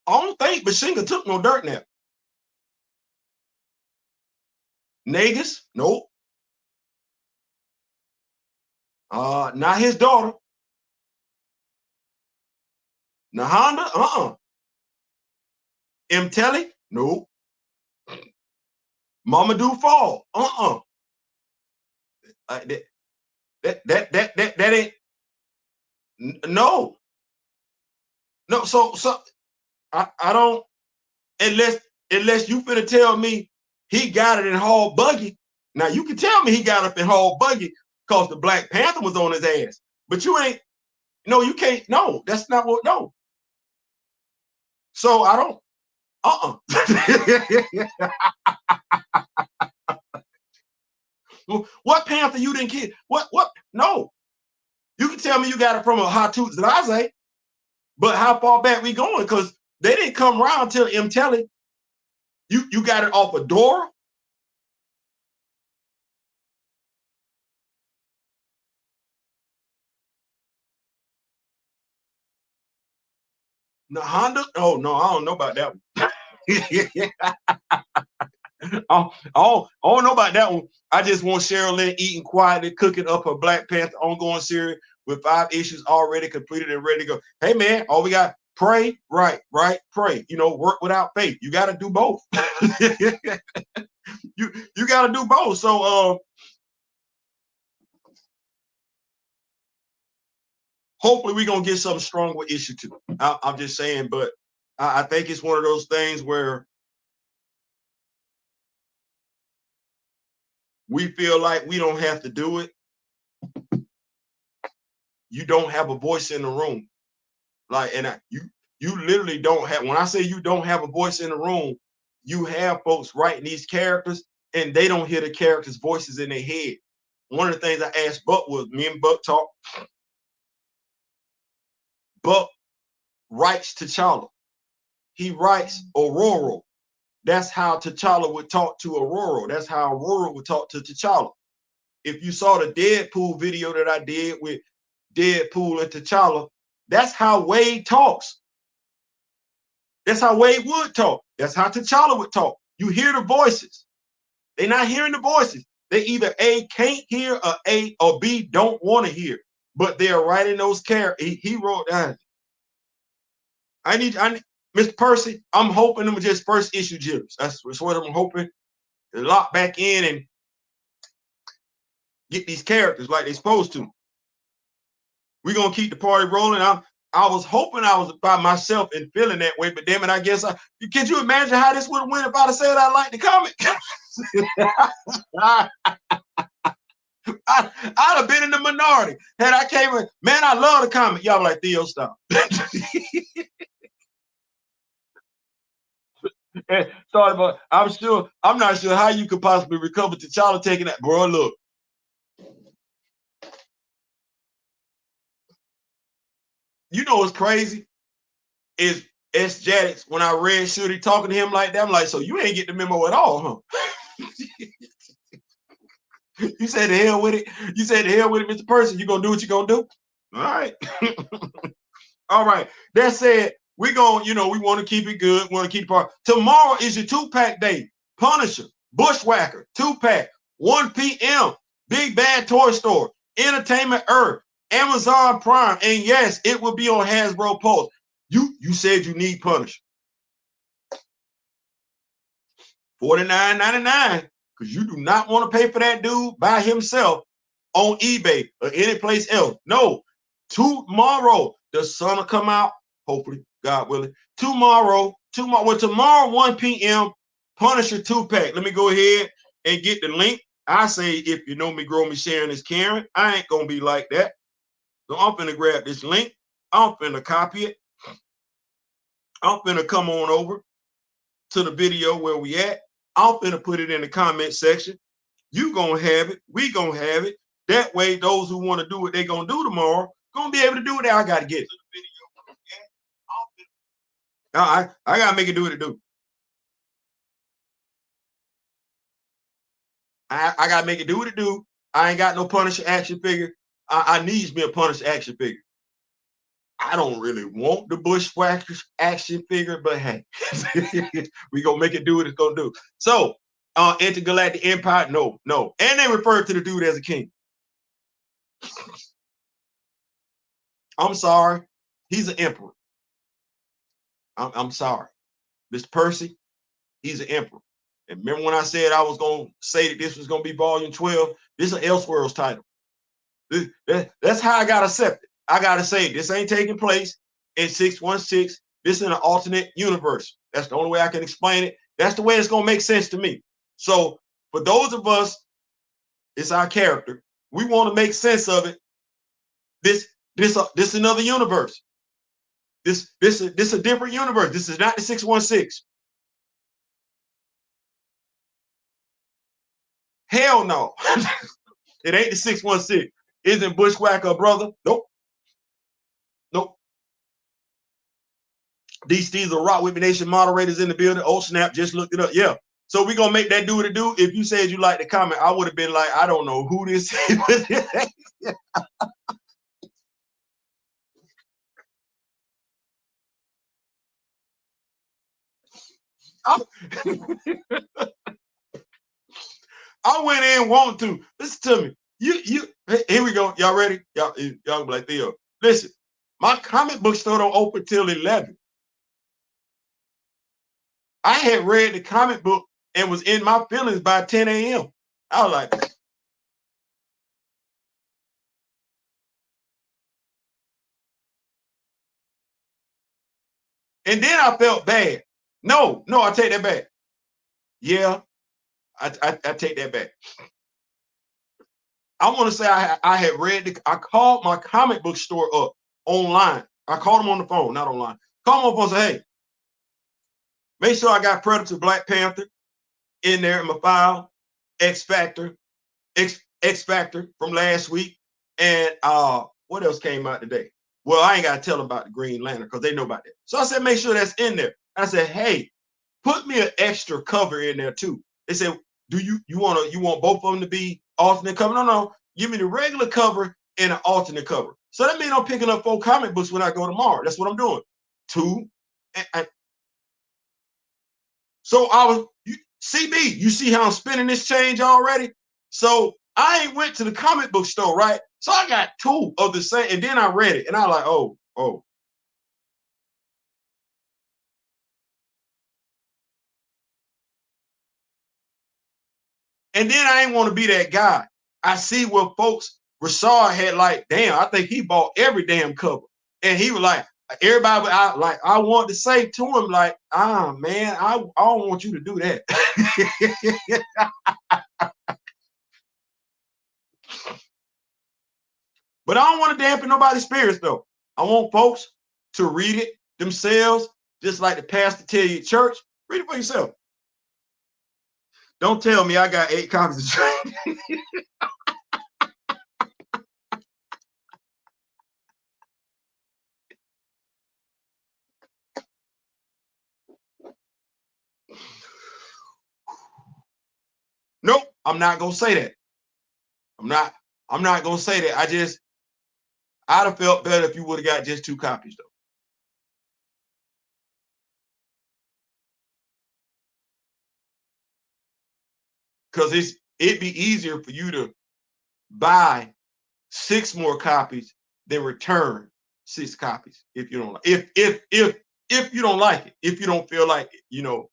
I don't think Bashinga took no dirt nap. Nagus, nope. Not his daughter. Nahanda, Mteli, nope. Mamadou Fall, that ain't no. So I don't, unless you finna tell me he got it in Hall Buggy. Now you can tell me he got up in Hall Buggy because the Black Panther was on his ass. But you ain't, no, you can't, no, that's not what, no. So I don't, What Panther you didn't kill? What? No. You can tell me you got it from a Hatu Zlaze, but how far back we going? Because they didn't come around till Mteli. You got it off a Dora? Honda? Oh no, I don't know about that one. I don't know about that one. I just want Cheryl Lynn eating quietly, cooking up her Black Panther ongoing series with 5 issues already completed and ready to go. Hey man, all we got, pray, right, pray. You know, work without faith. You got to do both. you got to do both. So hopefully we're gonna get something strong with issue 2. I'm just saying, but I think it's one of those things where we feel like we don't have to do it. You don't have a voice in the room. Like, and you literally don't have, when I say you don't have a voice in the room, you have folks writing these characters and they don't hear the characters' voices in their head. One of the things I asked Buck was, me and Buck talk. Buck writes T'Challa. He writes Aurora. That's how T'Challa would talk to Aurora. That's how Aurora would talk to T'Challa. If you saw the Deadpool video that I did with Deadpool and T'Challa, that's how Wade talks. That's how Wade would talk. That's how T'Challa would talk. You hear the voices. They're not hearing the voices. They either A, can't hear, or A, or B, don't want to hear. But they're writing those characters. He wrote down. I need Mr. Percy, I'm hoping them just first issue jitters. That's what I'm hoping. To lock back in and get these characters like they're supposed to. We're gonna keep the party rolling. I was hoping I was by myself and feeling that way, but damn it, I guess could you imagine how this would have went if I'd have said I liked the comic? I'd have been in the minority. Had I came in, man, I love the comic. Y'all like, Theo, stop. Sorry, but I'm not sure how you could possibly recover T'Challa taking that. Bro, look. You know what's crazy? Is S. Jaddix, when I read Shooty talking to him like that, I'm like, so you ain't get the memo at all, huh? You said the hell with it. You said the hell with it, Mr. Person. You gonna do what you gonna do? All right. All right. That said, we gonna, we want to keep it good. Want to keep it part. Tomorrow is your 2-pack day. Punisher, Bushwhacker, 2-pack, 1 p.m. Big Bad Toy Store, Entertainment Earth, Amazon Prime, and yes, it will be on Hasbro Pulse. You said you need Punisher. $49.99, because you do not want to pay for that dude by himself on eBay or any place else. No, tomorrow the sun will come out, hopefully, God willing. Tomorrow 1 p.m. Punisher 2-pack. Let me go ahead and get the link. I say, if you know me, grow me, sharing is caring. I ain't gonna be like that. So I'm finna grab this link. I'm finna copy it. I'm finna come on over to the video where we at. I'm finna put it in the comment section. You gonna have it. We gonna have it. That way, those who want to do what they gonna do tomorrow gonna be able to do what I gotta get. I gotta make it do what it do. I gotta make it do what it do. I ain't got no Punisher action figure. I needs me a Punisher action figure. I don't really want the Bushwhackers action figure, but hey, we gonna make it do what it's gonna do. So, Intergalactic Empire, no, and they refer to the dude as a king. I'm sorry, he's an emperor. I'm sorry, Mr. Percy, he's an emperor. And remember when I said I was gonna say that this was gonna be volume 12? This is an Elseworlds title. That's how I got accepted. I gotta say this ain't taking place in 616. This is an alternate universe. That's the only way I can explain it. That's the way it's gonna make sense to me. So for those of us, it's our character. We want to make sense of it. This another universe. This a different universe. This is not the 616. Hell no. It ain't the 616. Isn't Bushwhacker a brother? Nope. These are Rock Whipping Nation moderators in the building. Oh snap, just looked it up. Yeah. So we're gonna make that do what it do. If you said you like the comment, I would have been like, I don't know who this is. I went in wanting to. Listen to me. Here we go. Y'all ready? Y'all be like, Theo, listen, my comic book store don't open till 11. I had read the comic book and was in my feelings by 10 a.m. I was like, and then I felt bad. No, I take that back. Yeah, I take that back. I want to say I had read I called my comic book store up online. I called them on the phone, not online. Call them on the phone and say, hey, make sure I got Predator, Black Panther in there in my file, X Factor from last week, and what else came out today? Well, I ain't got to tell them about the Green Lantern because they know about that. So I said, make sure that's in there. I said, hey, put me an extra cover in there too. They said, do you want both of them to be alternate cover? No, give me the regular cover and an alternate cover. So that means I'm picking up 4 comic books when I go tomorrow. That's what I'm doing. 2. So I was, CB, you see how I'm spinning this change already? So I ain't went to the comic book store, right? So I got 2 of the same, and then I read it, and I was like, oh. And then I ain't want to be that guy. I see what folks, Rashard had like, damn, I think he bought every damn cover. And he was like, everybody, I want to say to him, like, man, I don't want you to do that. But I don't want to dampen nobody's spirits, though. I want folks to read it themselves, just like the pastor tell you at church. Read it for yourself. Don't tell me I got 8 copies of Nope, I'm not gonna say that. I'm not gonna say that. I'd have felt better if you would have got just 2 copies, though. Because it'd be easier for you to buy 6 more copies than return 6 copies if you don't like if you don't like it, if you don't feel like you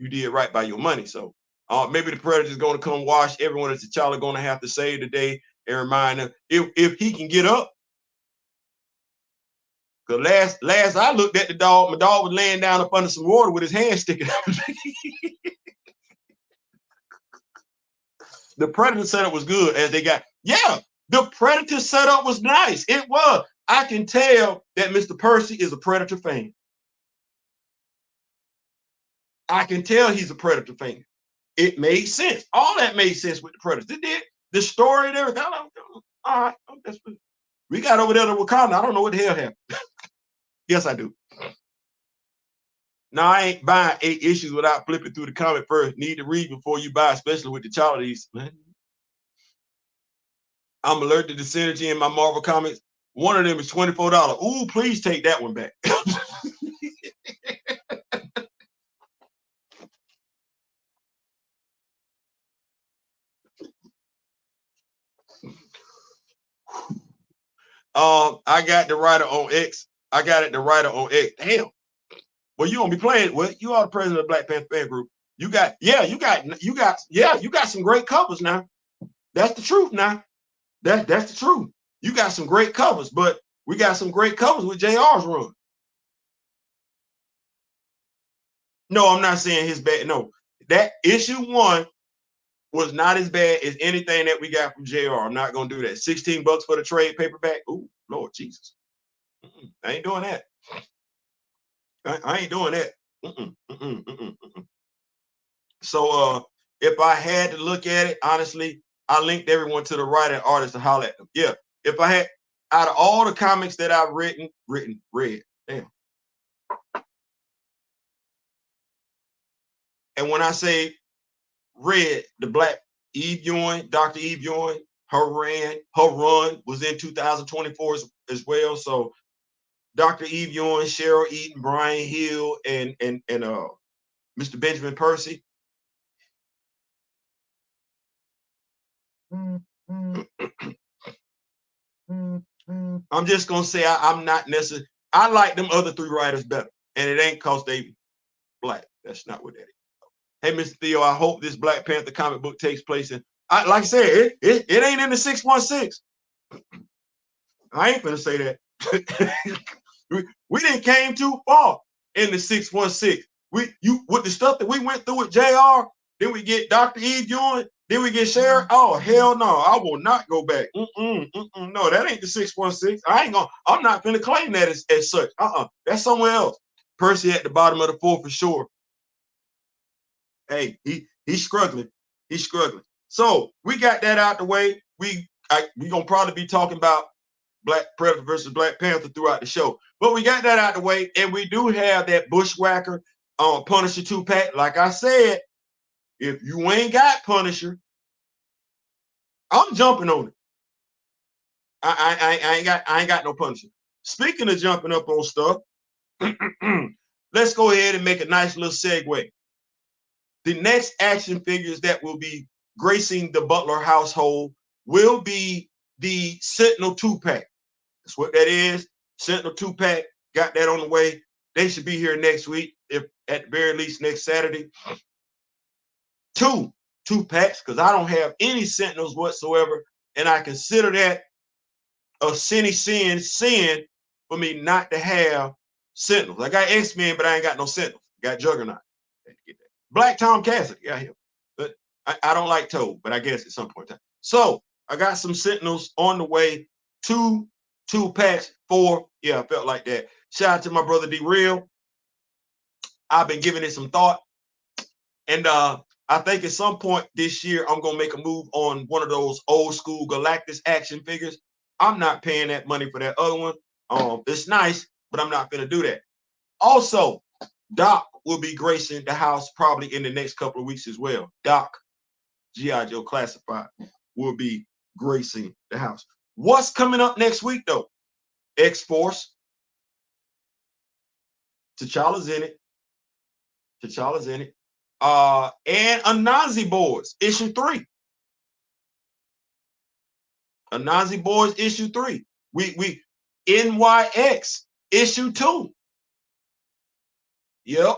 did right by your money. So maybe the Predator's going to come wash everyone as a child are going to have to say today and remind them if he can get up. Because last I looked at the dog, my dog was laying down up under some water with his hand sticking out. The Predator setup was good as they got. Yeah, the Predator setup was nice. It was. I can tell that Mr. Percy is a Predator fan. I can tell he's a Predator fan. It made sense. All that made sense with the Predators. It did. The story and everything. All right. We got over there to Wakanda. I don't know what the hell happened. Yes, I do. Now, I ain't buying 8 issues without flipping through the comic first. Need to read before you buy, especially with the charities. I'm allergic to synergy in my Marvel comics. One of them is $24. Ooh, please take that one back. I got the writer on X. I got it, the writer on X. Damn. Well, you gonna be playing. Well, you are the president of the Black Panther fan group. You got some great covers now. That's the truth now. That's the truth. You got some great covers, but we got some great covers with JR's run. No, I'm not saying his bad. No, that issue 1 was not as bad as anything that we got from JR. I'm not gonna do that. $16 for the trade paperback. Ooh, Lord Jesus. I ain't doing that. I ain't doing that. So if I had to look at it, honestly, I linked everyone to the writer and artist to holler at them. Yeah. If I had, out of all the comics that I've read, damn. And when I say read, the Black Eve Ewing, Dr. Eve Ewing, her run was in 2024 as well. So Dr. Eve Ewing, Cheryl Eaton, Brian Hill, and Mr. Benjamin Percy. I'm just gonna say I'm not necessarily. I like them other three writers better, and it ain't cause they black. That's not what that is. Hey, Mr. Theo, I hope this Black Panther comic book takes place in. Like I said, it ain't in the 616. I ain't gonna say that. we didn't came too far in the 616. With the stuff that we went through with JR, then we get Dr. Eve Ewing, then we get Sharon. Oh, hell no, I will not go back. No, that ain't the 616. I'm not gonna claim that as such. That's somewhere else. Percy at the bottom of the 4 for sure. Hey, he's struggling. He's struggling. So we got that out the way. We gonna probably be talking about Black Predator versus Black Panther throughout the show. But we got that out the way, and we do have that Bushwhacker Punisher 2-pack. Like I said, if you ain't got Punisher, I'm jumping on it. I ain't got no Punisher. Speaking of jumping up on stuff, let's go ahead and make a nice little segue. The next action figures that will be gracing the Butler household will be the Sentinel 2-pack. That's what that is. Sentinel 2-pack. Got that on the way. They should be here next week, if at the very least next Saturday. Two 2-packs, because I don't have any Sentinels whatsoever, and I consider that a sin for me not to have Sentinels. I got X-Men, but I ain't got no Sentinels. Got Juggernaut. Black Tom Cassidy got him, but I don't like Toad, but I guess at some point in time. So I got some Sentinels on the way. 2-packs, 4. Yeah, I felt like that. Shout out to my brother D-Real. I've been giving it some thought, and I think at some point this year I'm gonna make a move on one of those old school Galactus action figures. I'm not paying that money for that other one. It's nice, but I'm not gonna do that. Also, Doc will be gracing the house probably in the next couple of weeks as well. Doc, G.I. Joe Classified, will be gracing the house. What's coming up next week, though? X-Force. T'Challa's in it. T'Challa's in it. And Anansi Boys, issue 3. Anansi Boys, issue 3. We NYX, issue 2. Yep.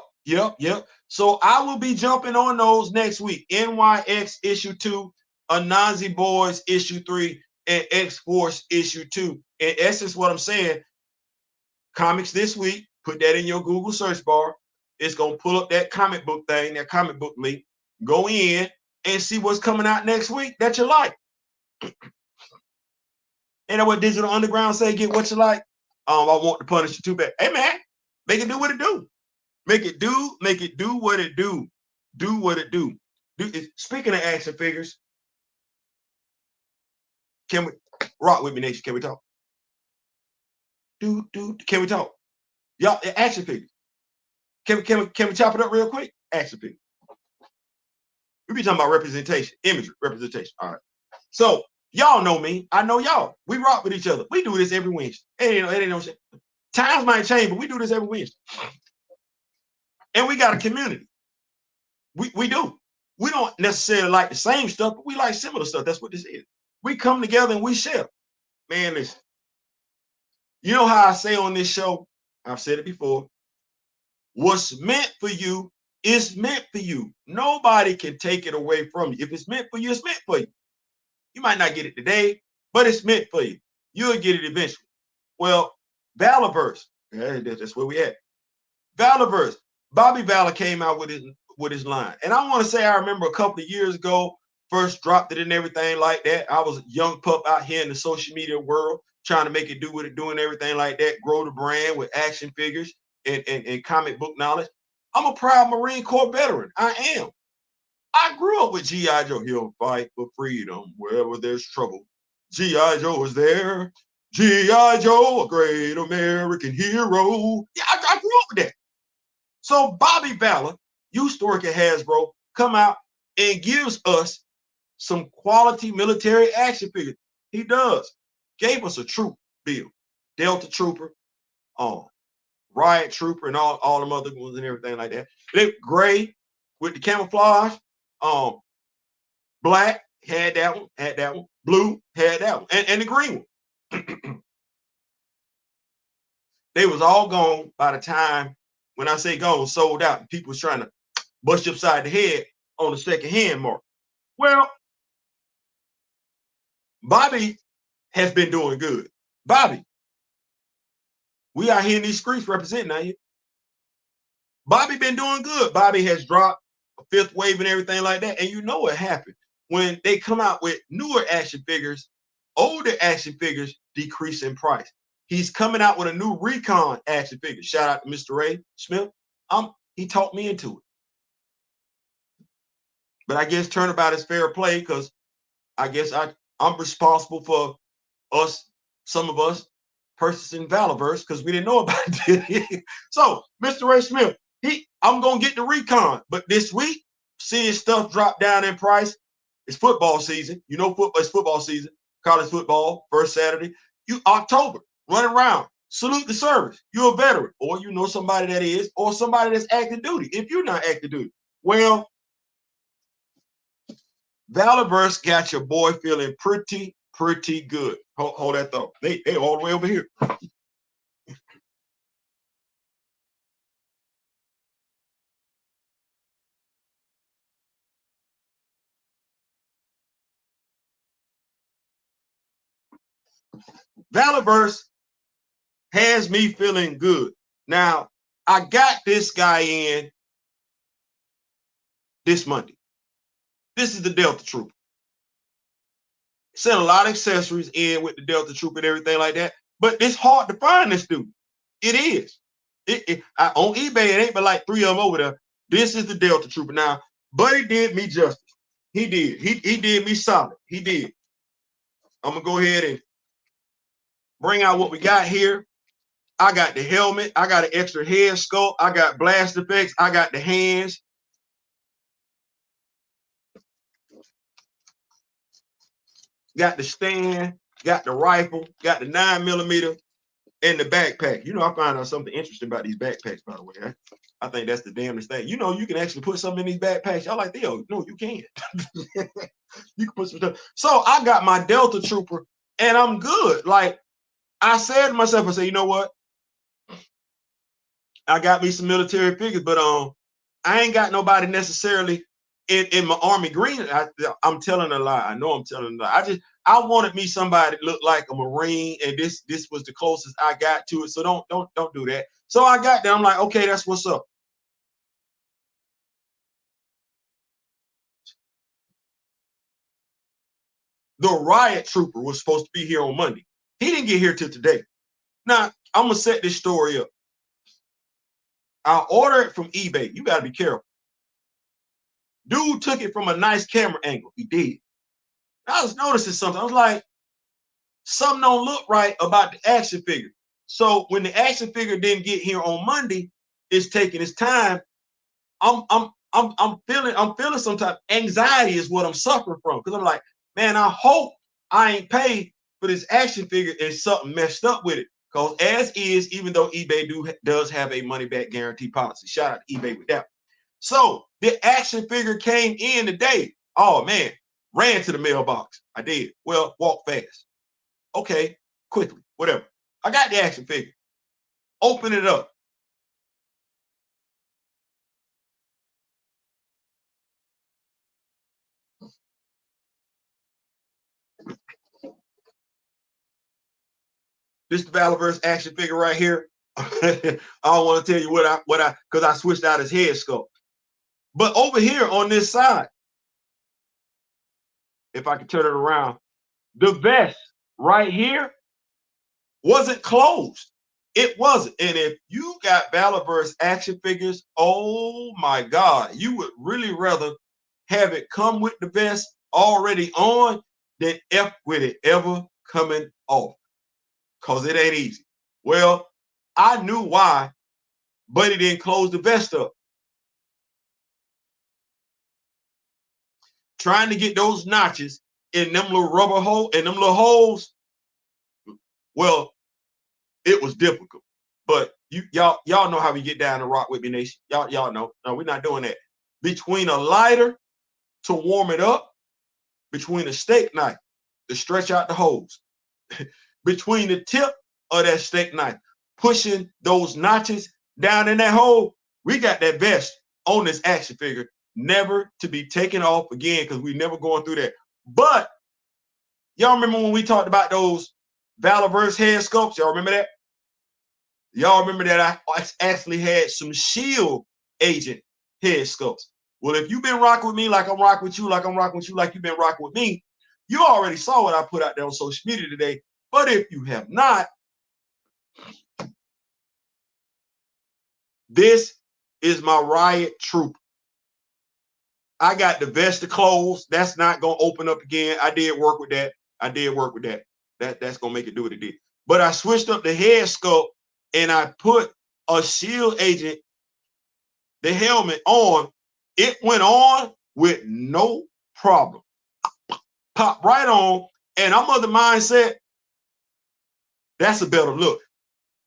So I will be jumping on those next week. NYX issue 2, Anansi Boys issue 3, and X-Force issue 2. In essence, what I'm saying, comics this week, put that in your Google search bar. It's gonna pull up that comic book thing, that comic book link. Go in and see what's coming out next week that you like. Ain't that what Digital Underground say? Get what you like. I want the Punisher 2-pack. Hey man, make it do what it do. Make it do what it do. Do what it do. Speaking of action figures, can we rock with me, nation? Can we talk? Can we talk? Y'all, action figures. Can we chop it up real quick? Action figures. We be talking about representation, imagery, representation. All right. So y'all know me. I know y'all. We rock with each other. We do this every Wednesday. It ain't no shit. Times might change, but we do this every Wednesday. And we got a community. We do. We don't necessarily like the same stuff, but we like similar stuff. That's what this is. We come together and we share. Man, listen. You know how I say on this show, I've said it before, what's meant for you is meant for you. Nobody can take it away from you. If it's meant for you, it's meant for you. You might not get it today, but it's meant for you. You'll get it eventually. Well, Valaverse, that's where we at. Valaverse, Bobby Valor came out with his line. And I want to say I remember a couple of years ago, first dropped it and everything like that. I was a young pup out here in the social media world, trying to make it do what it do and everything like that, grow the brand with action figures and comic book knowledge. I'm a proud Marine Corps veteran. I am. I grew up with G.I. Joe. He'll fight for freedom wherever there's trouble. G.I. Joe is there. G.I. Joe, a great American hero. Yeah, I grew up with that. So Bobby Valor used to work at Hasbro, come out and gives us some quality military action figures. He does. Gave us a troop bill. Delta Trooper, Riot Trooper and all them other ones and everything like that. They gray with the camouflage. Black had that one, blue had that one, and the green one. They was all gone by the time, when I say gone, sold out. People was trying to bust you upside the head on the second hand market. Well, Bobby has been doing good. Bobby, we out here in these streets representing now. Bobby been doing good. Bobby has dropped a fifth wave and everything like that. And you know what happened when they come out with newer action figures, older action figures decrease in price. He's coming out with a new Recon action figure. Shout out to Mr. Ray Smith. He talked me into it. But I guess turnabout is fair play, because I guess I'm responsible for us, some of us, purchasing Valaverse, because we didn't know about it. So, Mr. Ray Smith, I'm gonna get the Recon, but this week, seeing stuff drop down in price. It's football season. You know, it's football season. College football, first Saturday. October, run around, salute the service. You're a veteran, or you know somebody that is, or somebody that's active duty. If you're not active duty, well, Valaverse got your boy feeling pretty good. Hold that thought. They all the way over here. Valaverse has me feeling good. Now, I got this guy in this Monday. This is the Delta Trooper. Sent a lot of accessories in with the Delta Trooper and everything like that, but it's hard to find this dude. It is. On eBay, it ain't but like 3 of them over there. This is the Delta Trooper. Now, Buddy did me justice. He did. He did me solid. He did. I'm gonna go ahead and bring out what we got here. I got the helmet. I got an extra head sculpt. I got blast effects. I got the hands. Got the stand. Got the rifle. Got the 9mm and the backpack. You know, I find out something interesting about these backpacks, by the way. I think that's the damnedest thing. You know, you can actually put something in these backpacks. Y'all like, Theo, no, you can't. You can put some stuff. So I got my Delta Trooper and I'm good. Like, I said to myself, I said, you know what? I got me some military figures, but I ain't got nobody necessarily in my army green. I'm telling a lie. I know I'm telling a lie. I wanted me somebody that looked like a Marine, and this was the closest I got to it. So don't do that. So I got there. I'm like, okay, that's what's up. The Riot Trooper was supposed to be here on Monday. He didn't get here till today. Now, I'm gonna set this story up. I ordered it from eBay. You gotta be careful. Dude took it from a nice camera angle. He did. I was noticing something. I was like, something don't look right about the action figure. So when the action figure didn't get here on Monday, it's taking its time. I'm feeling some type of anxiety is what I'm suffering from, because I'm like, man, I hope I ain't paid for this action figure and something messed up with it. Because as is, even though eBay does have a money back guarantee policy. Shout out to eBay with that. So the action figure came in today. Oh man, ran to the mailbox. I did. Well, walk fast. Okay, quickly, whatever. I got the action figure. Open it up. This is the Valaverse action figure right here. I don't want to tell you because I switched out his head sculpt. But over here on this side, if I can turn it around, the vest right here wasn't closed. It wasn't. And if you got Valaverse action figures, oh my God, you would really rather have it come with the vest already on than F with it ever coming off. Because it ain't easy. Well, I knew why Buddy didn't close the vest up. Trying to get those notches in them little rubber hole and them little holes, well, it was difficult. But y'all know how we get down to Rock With Me Nation. Y'all know. No, we're not doing that. Between a lighter to warm it up, between a steak knife to stretch out the holes, between the tip of that steak knife, pushing those notches down in that hole, we got that vest on this action figure, never to be taken off again, because we never going through that. But y'all remember when we talked about those Valaverse head sculpts? Y'all remember that? Y'all remember that I actually had some Shield agent head sculpts. Well, if you've been rocking with me like I'm rocking with you, like I'm rocking with you, like you've been rocking with me, you already saw what I put out there on social media today. But if you have not, this is my Riot Troop. I got the vest to close. That's not going to open up again. I did work with that. That's going to make it do what it did. But I switched up the head sculpt and I put a Shield agent, the helmet on. It went on with no problem. Pop right on. And I'm of the mindset, that's a better look.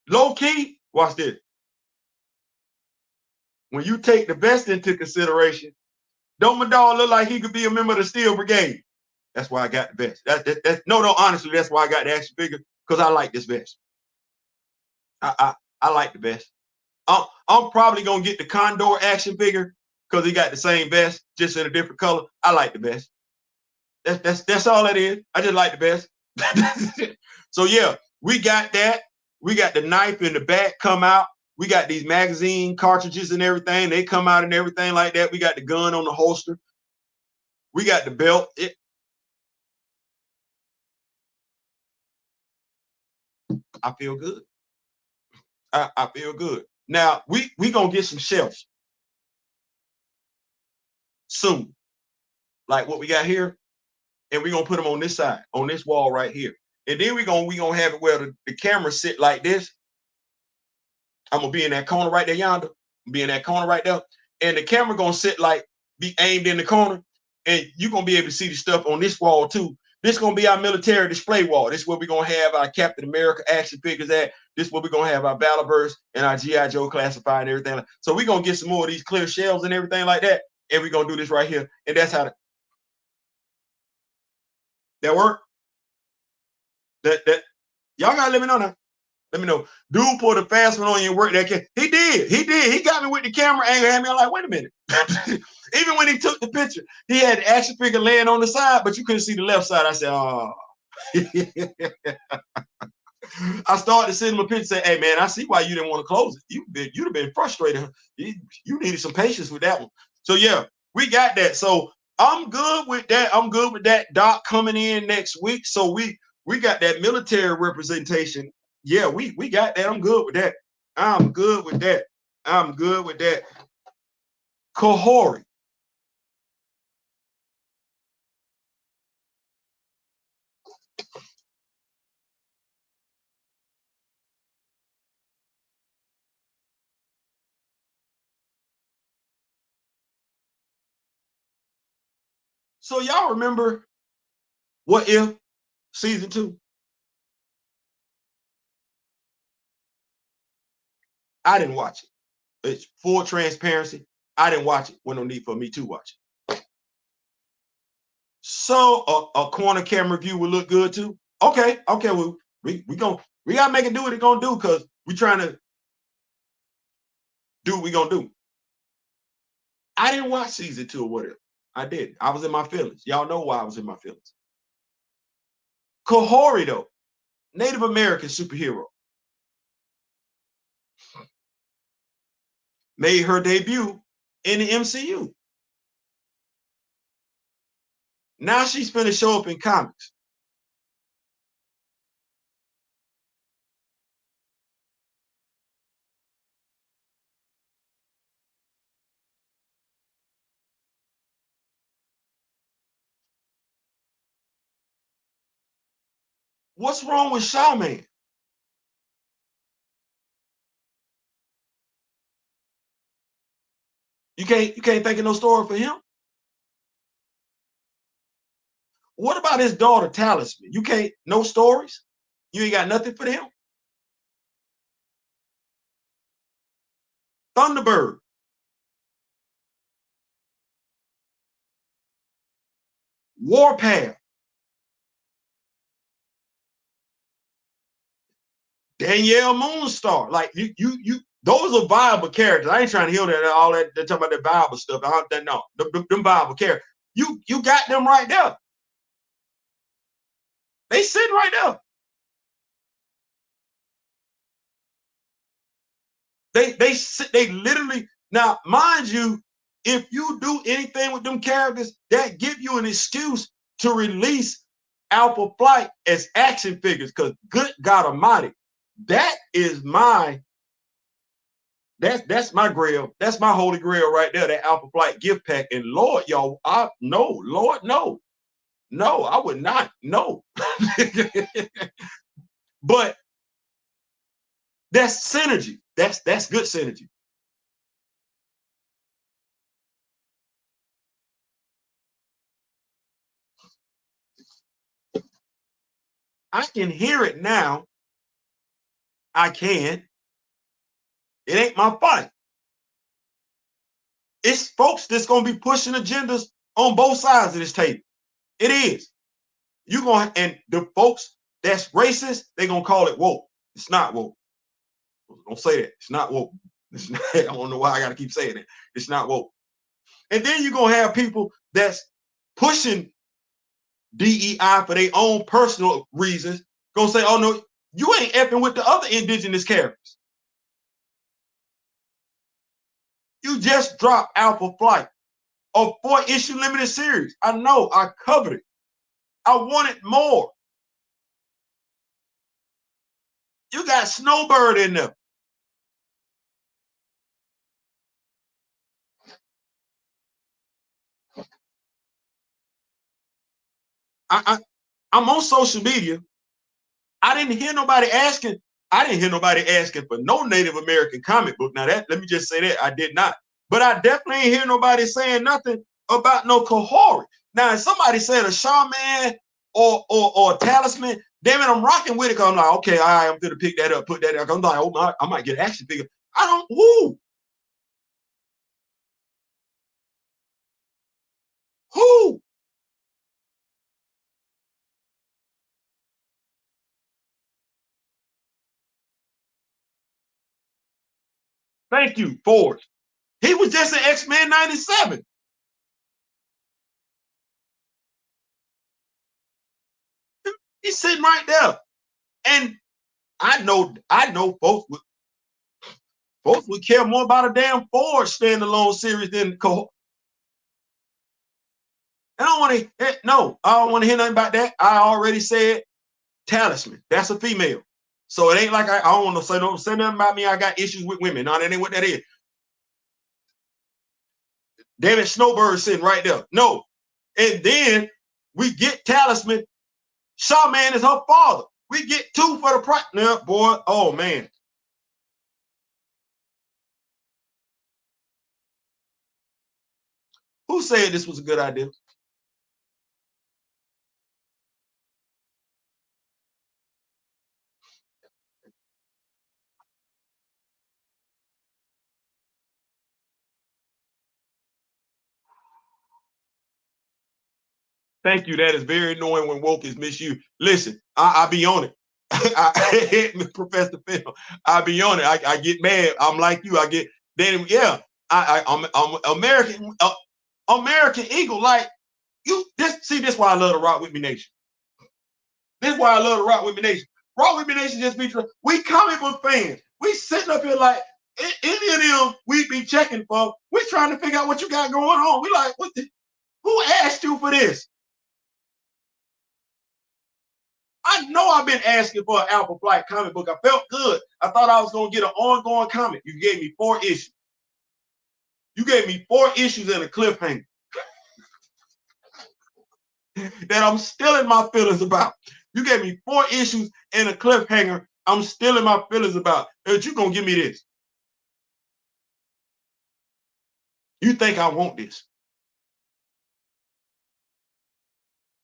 Low key, watch this. When you take the vest into consideration, don't my dog look like he could be a member of the Steel Brigade? That's why I got the vest. No, honestly, that's why I got the action figure, because I like this vest. I like the vest. I'm probably gonna get the Condor action figure because he got the same vest, just in a different color. I like the vest. That's all that is. I just like the vest. So yeah, we got that. We got the knife in the back come out. We got these magazine cartridges and everything. They come out and everything like that. We got the gun on the holster. We got the belt. I feel good. I feel good. Now we gonna get some shelves soon, like what we got here, and we gonna put them on this side, on this wall right here, and then we gonna have it where the camera sit like this. I'm gonna be in that corner right there yonder. Be in that corner right there, and the camera gonna sit like be aimed in the corner, and you gonna be able to see the stuff on this wall too. This gonna be our military display wall. This is where we're gonna have our Captain America action figures at. This is where we're gonna have our Valaverse and our G.I. Joe classified and everything. So we're gonna get some more of these clear shelves and everything like that, and we're gonna do this right here. And that's how that work. That y'all gotta let me know now. Let me know. Dude pulled a fast one on you and worked that. He did. He got me with the camera angle. Had me. I'm like, wait a minute. Even when he took the picture, he had the action figure laying on the side, but you couldn't see the left side. I said, oh. I started to send him a picture, say, hey man, I see why you didn't want to close it. You'd have been frustrated. You needed some patience with that one. So yeah, we got that. So I'm good with that. I'm good with that. Doc coming in next week. So we got that military representation. Yeah, we got that. I'm good with that. I'm good with that. I'm good with that. Kahhori. So y'all remember What If season 2? I didn't watch it. It's full transparency. I didn't watch it. When no need for me to watch it. So a corner camera view would look good too. Okay. Well, we gotta make it do what it's gonna do, because we trying to do what we gonna do. I didn't watch season 2 or whatever. I did. I was in my feelings. Y'all know why I was in my feelings. Kahhori though, Native American superhero, made her debut in the MCU. Now she's gonna show up in comics. What's wrong with Shaman? You can't think of no story for him. What about his daughter Talisman? You can't, no stories? You ain't got nothing for them? Thunderbird. Warpath. Danielle Moonstar. Like you those are viable characters. I ain't trying to hear that all that they're talking about that Bible stuff. No, them viable characters. You got them right there. They sitting right there. They literally, now mind you, if you do anything with them characters, that give you an excuse to release Alpha Flight as action figures. Because good God Almighty, that is my that's my grail. That's my holy grail right there. That Alpha Flight gift pack. And Lord, y'all, Lord, no, I would not. No, but that's synergy. That's good synergy. I can hear it now. I can. It ain't my fight. It's folks that's gonna be pushing agendas on both sides of this table. It is. You gonna, and the folks that's racist, they gonna call it woke. It's not woke. Don't say that. It's not woke. It's not, I don't know why I gotta keep saying it. It's not woke. And then you're gonna have people that's pushing DEI for their own personal reasons, gonna say, oh no, you ain't effing with the other indigenous characters. You just dropped Alpha Flight, a 4-issue limited series. I know, I covered it. I wanted more. You got Snowbird in there. I'm on social media. I didn't hear nobody asking for no Native American comic book. Now that, let me just say that I did not. But I definitely ain't hear nobody saying nothing about no Kahhori. Now, if somebody said a shaman or a talisman, damn it, I'm rocking with it. Cause I'm like, okay, all right, I'm gonna pick that up, put that up. I'm like, oh, I might get an action figure. I don't. Who? Thank you, Ford. He was just an X-Men 97. He's sitting right there. And I know folks would care more about a damn Ford standalone series than Kahhori. I don't want to hear nothing about that. I already said talisman. That's a female. So it ain't like I don't want to say nothing about me. I got issues with women. No, that ain't what that is. Damn it, Snowbird sitting right there. No. And then we get talisman. Shaman is her father. We get 2 for the price. Now, boy, oh man. Who said this was a good idea? Thank you. That is very annoying when woke is misused. Listen, I be on it. Professor Phil, I be on it. I get mad. I'm like you. I get then. Yeah, I'm American. American Eagle. Like you. This why I love the Rock With Me Nation. This is why I love the Rock With Me Nation. Rock With Me Nation just be we comic book fans. We sitting up here like any of them we be checking for. We trying to figure out what you got going on. We like, who asked you for this? I know I've been asking for an Alpha Flight comic book. I felt good. I thought I was going to get an ongoing comic. You gave me 4 issues. You gave me 4 issues and a cliffhanger that I'm still in my feelings about. You gave me 4 issues and a cliffhanger I'm still in my feelings about. That you going to give me this. You think I want this?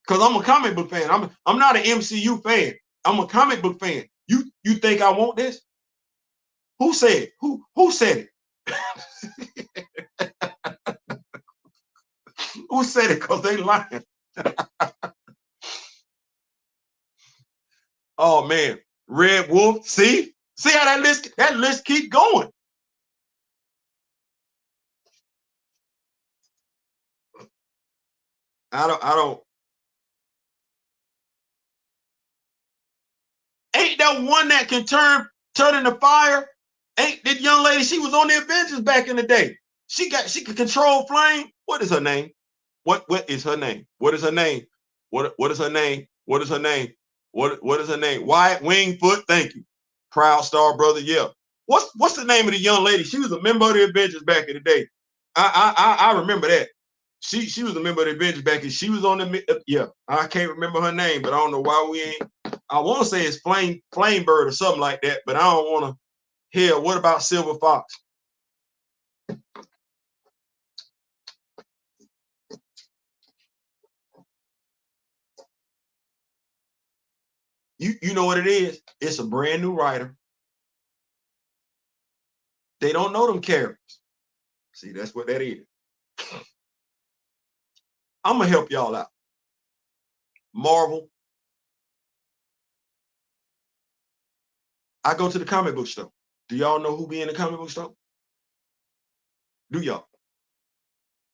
Because I'm a comic book fan. I'm not an MCU fan. I'm a comic book fan. You think I want this? Who said it? Who said it? Who said it? Because they lying. Oh man, Red Wolf. See how that list keep going. I don't. Ain't that one that can turn into fire? Ain't that young lady? She was on the Avengers back in the day. She could control flame. What is her name? What is her name? What is her name? What is her name? What is her name? What is her name? Wyatt Wingfoot. Thank you. Proud Star brother. Yeah. What's the name of the young lady? She was a member of the Avengers back in the day. I remember that. She was a member of the Avengers back, and she was on the yeah. I can't remember her name, but I don't know why we ain't. I want to say it's Flame Bird or something like that, but I don't want to. Hell, what about Silver Fox? You know what it is? It's a brand new writer. They don't know them characters. See, that's what that is. I'm gonna help y'all out. Marvel. I go to the comic book store. Do y'all know who be in the comic book store? Do y'all?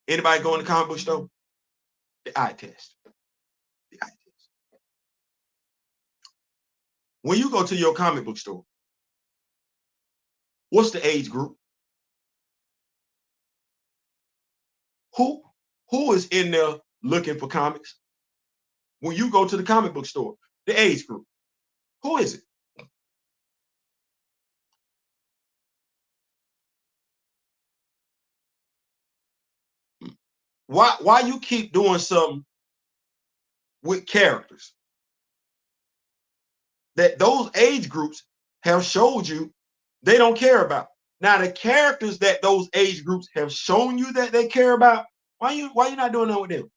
Anybody go in the comic book store? The eye test. The eye test. When you go to your comic book store, what's the age group? Who is in there looking for comics? When you go to the comic book store, the age group. Who is it? Why you keep doing something with characters that those age groups have showed you they don't care about? Now the characters that those age groups have shown you that they care about, why you not doing that with them?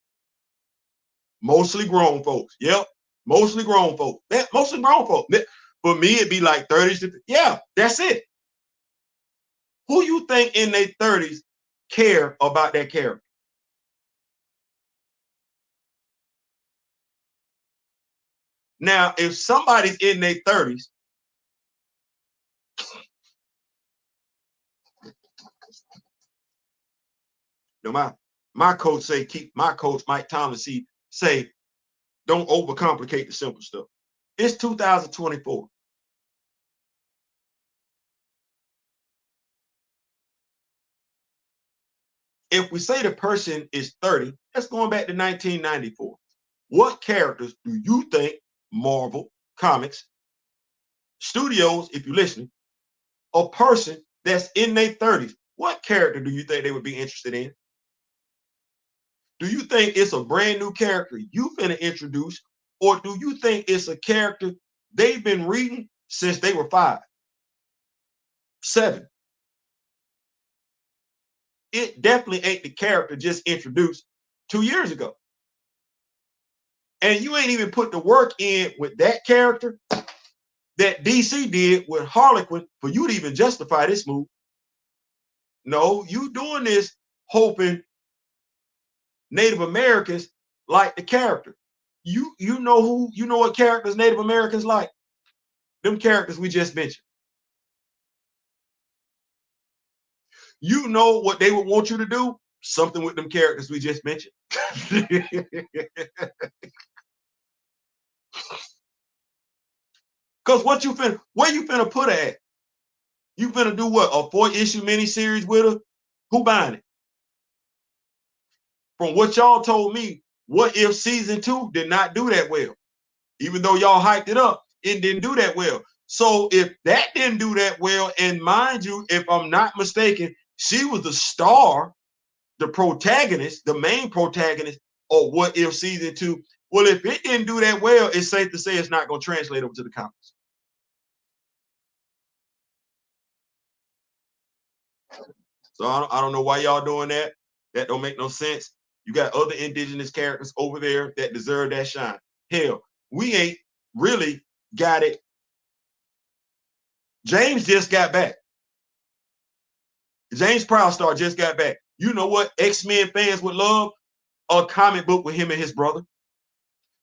Mostly grown folks. Yep, mostly grown folks. Mostly grown folks. For me, it'd be like 30s. Yeah, that's it. Who you think in their 30s care about that character? Now, if somebody's in their 30s, no, my coach say my coach Mike Thomas say don't overcomplicate the simple stuff. It's 2024. If we say the person is 30, that's going back to 1994. What characters do you think Marvel Comics Studios, if you're listening, a person that's in their 30s, what character do you think they would be interested in? Do you think it's a brand new character you finna introduce, or do you think it's a character they've been reading since they were 5, 7? It definitely ain't the character just introduced 2 years ago. And you ain't even put the work in with that character that DC did with Harlequin for you to even justify this move. No, you doing this hoping Native Americans like the character. You know what characters Native Americans like? Them characters we just mentioned. You know what they would want you to do? Something with them characters we just mentioned. Because where you finna put her at? You finna do what? A 4-issue miniseries with her? Who buying it? From what y'all told me, What If season 2 did not do that well? Even though y'all hyped it up, it didn't do that well. So if that didn't do that well, and mind you, if I'm not mistaken, she was the star, the protagonist, the main protagonist of What If season 2. Well, if it didn't do that well, it's safe to say it's not going to translate over to the comics. So I don't know why y'all doing that. That don't make no sense. You got other indigenous characters over there that deserve that shine. Hell, we ain't really got it. James just got back. James Proudstar just got back. You know what X-Men fans would love? A comic book with him and his brother.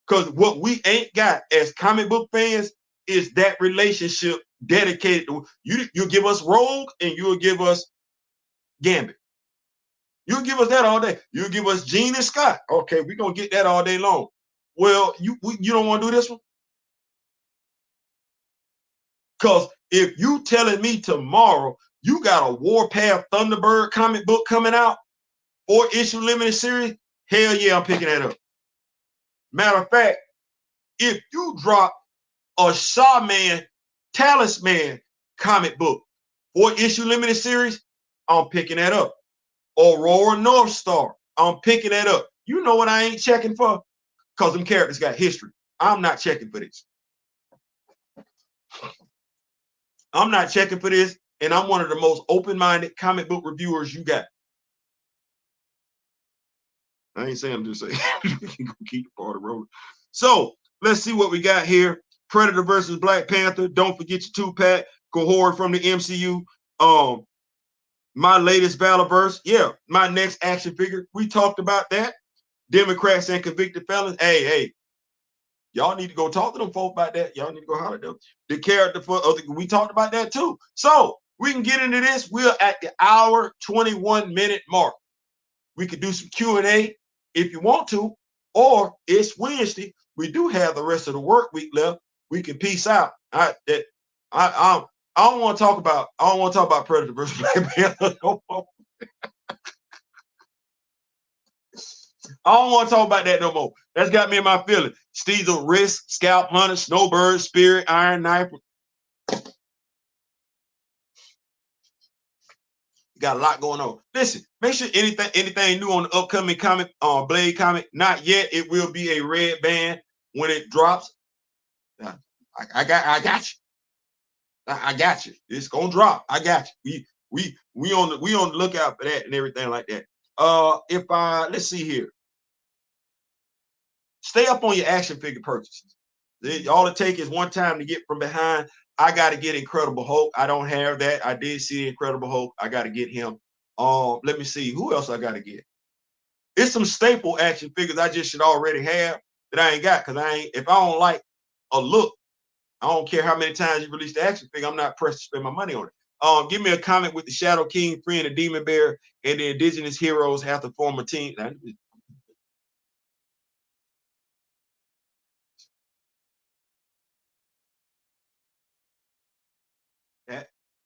Because what we ain't got as comic book fans is that relationship dedicated to you. You'll give us Rogue and you'll give us Gambit. You'll give us that all day. You'll give us Gene and Scott. Okay, we're gonna get that all day long. Well, you don't want to do this one? Because if you telling me tomorrow you got a Warpath Thunderbird comic book coming out, 4-issue limited series, hell yeah, I'm picking that up. Matter of fact, if you drop a Shawman Talisman comic book, 4-issue limited series, I'm picking that up. Aurora North Star, I'm picking that up. You know what I ain't checking for? Because them characters got history. I'm not checking for this. I'm not checking for this, and I'm one of the most open-minded comic book reviewers you got. I ain't saying, I'm just saying. We can go keep the party rolling. So let's see what we got here. Predator versus Black Panther. Don't forget your 2-pack. Kahhori from the MCU. My latest Valaverse. Yeah, my next action figure. We talked about that. Democrats and convicted felons. Hey, y'all need to go talk to them folks about that. Y'all need to go holler at them. The character for we talked about that too. So we can get into this. We're at the hour 21-minute mark. We could do some Q&A if you want to, or it's Wednesday. We do have the rest of the work week left. We can peace out. I don't want to talk about Predator versus Black Panther no more. I don't want to talk about that no more. That's got me in my feelings. Steezel, Risk, Scalp Hunter, Snowbird, Spirit, Iron Knife. Got a lot going on. Listen, make sure anything new on the upcoming comic, Blade comic. Not yet. It will be a red band when it drops. I got you. I got you. It's gonna drop. I got you. We on the lookout for that and everything like that. Let's see here. Stay up on your action figure purchases. All it takes is one time to get from behind. I got to get Incredible Hulk. I don't have that. I did see Incredible Hulk. I got to get him. Let me see who else I got to get. It's some staple action figures I just should already have that I ain't got because if I don't like a look, I don't care how many times you release the action figure. I'm not pressed to spend my money on it. Give me a comic with the Shadow King freeing the Demon Bear and the indigenous heroes have to form a team.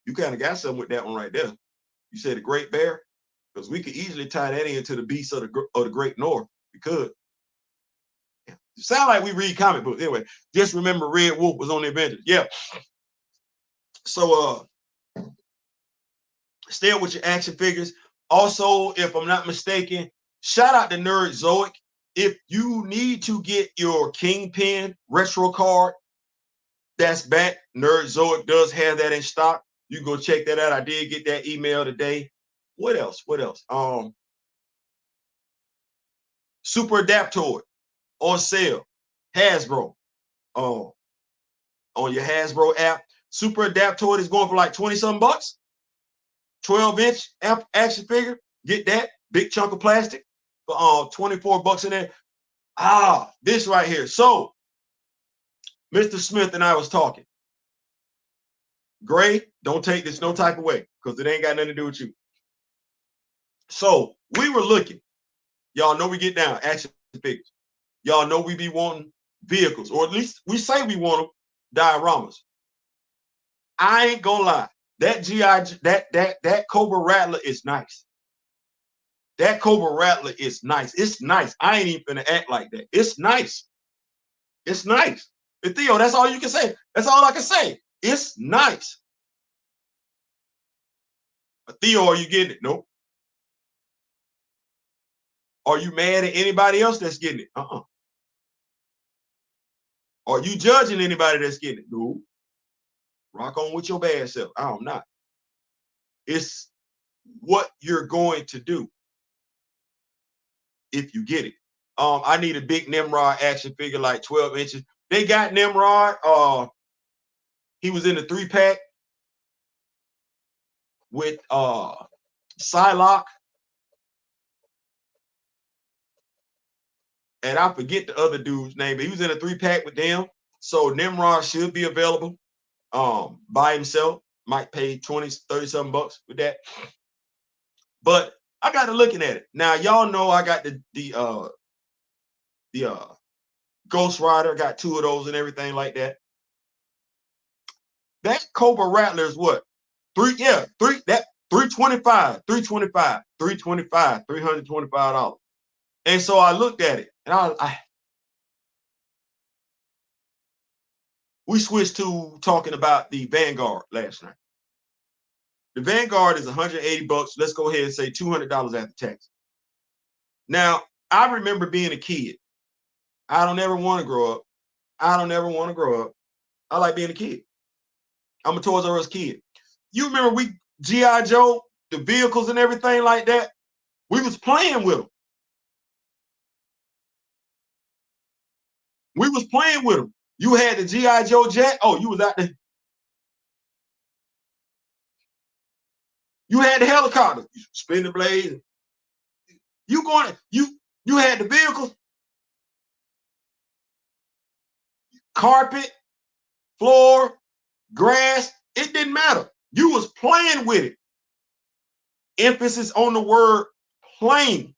You kind of got something with that one right there. You said the Great Bear, because we could easily tie that into the beasts of the Great North. We could. Yeah. It sound like we read comic books. Anyway, just remember Red Wolf was on the Avengers. Yeah. So stay with your action figures. Also, if I'm not mistaken, shout out to Nerd Zoic. If you need to get your Kingpin retro card, that's back. Nerd Zoic does have that in stock. You can go check that out. I did get that email today. What else? Super Adaptoid on sale. Hasbro. On your Hasbro app. Super Adaptoid is going for like 20-something bucks. 12-inch action figure. Get that. Big chunk of plastic for 24 bucks in there. This right here. So, Mr. Smith and I was talking. Gray, don't take this no type of way because it ain't got nothing to do with you. So, we were looking. Y'all know we get down action figures. Y'all know we be wanting vehicles, or at least we say we want them, dioramas. I ain't gonna lie. That GI, that Cobra Rattler is nice. That Cobra Rattler is nice. It's nice. I ain't even gonna act like that. It's nice. It's nice. And Theo, that's all you can say. That's all I can say. It's nice. Theo, are you getting it? Nope. Are you mad at anybody else that's getting it? Are you judging anybody that's getting it? No. Rock on with your bad self. I'm not. It's what you're going to do if you get it. I need a big Nimrod action figure, like 12 inches. They got Nimrod. He was in the 3-pack with Psylocke, and I forget the other dude's name, but he was in a 3-pack with them. So Nimrod should be available by himself. Might pay 20, 30 something bucks with that. But I got to looking at it. Now, y'all know I got the Ghost Rider, got 2 of those and everything like that. That Cobra Rattler is what? 325, $325. And so I looked at it and we switched to talking about the Vanguard last night. The Vanguard is 180 bucks. Let's go ahead and say $200 after tax. Now, I remember being a kid. I don't ever want to grow up. I don't ever want to grow up. I like being a kid. I'm a Toys R Us kid. You remember G.I. Joe, the vehicles and everything like that? We was playing with them. We was playing with them. You had the G.I. Joe jet. Oh, you was out there. You had the helicopter. You spin the blades. You had the vehicles. Carpet, floor, grass. It didn't matter. You was playing with it. Emphasis on the word playing.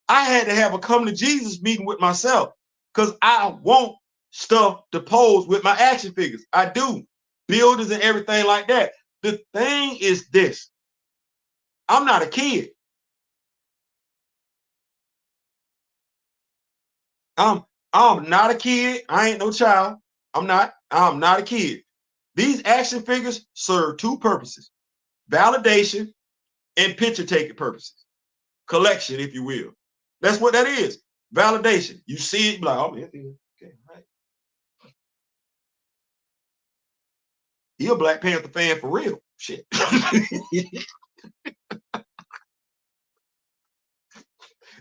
I had to have a come to Jesus meeting with myself because I want stuff to pose with my action figures. I do. Builders and everything like that. The thing is this. I'm not a kid. I'm not a kid. I ain't no child. I'm not a kid. These action figures serve 2 purposes: validation and picture taking purposes. Collection, if you will. That's what that is. Validation. You see it, like, oh man, okay, right. He a Black Panther fan for real. Shit.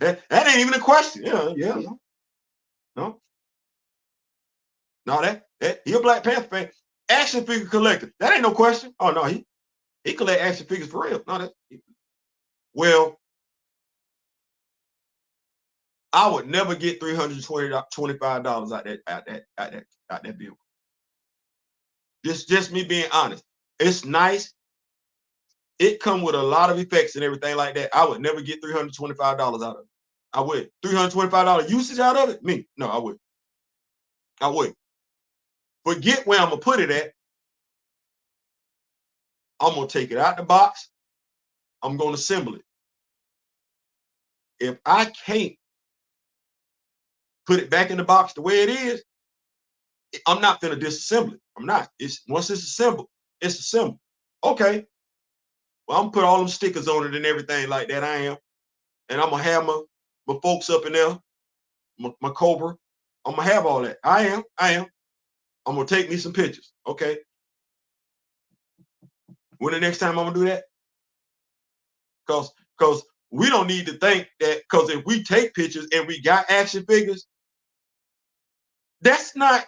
that ain't even a question. Yeah. No. That he a Black Panther fan. Action figure collector. That ain't no question. Oh no, he collect action figures for real. No, well, I would never get $325 out that bill. Just me being honest. It's nice. It come with a lot of effects and everything like that. I would never get $325 out of it. I would. $325 usage out of it? Me? No, I wouldn't. I wouldn't. Forget where I'm gonna put it at. I'm gonna take it out the box. I'm gonna assemble it. If I can't put it back in the box the way it is, I'm not gonna disassemble it. I'm not. Once it's assembled, it's assembled. Okay. Well, I'm gonna put all them stickers on it and everything like that. I am. And I'm gonna have my folks up in there, my Cobra. I'm gonna have all that. I am. I'm gonna take me some pictures. Okay. When the next time I'm gonna do that? Because we don't need to think that, because if we take pictures and we got action figures, that's not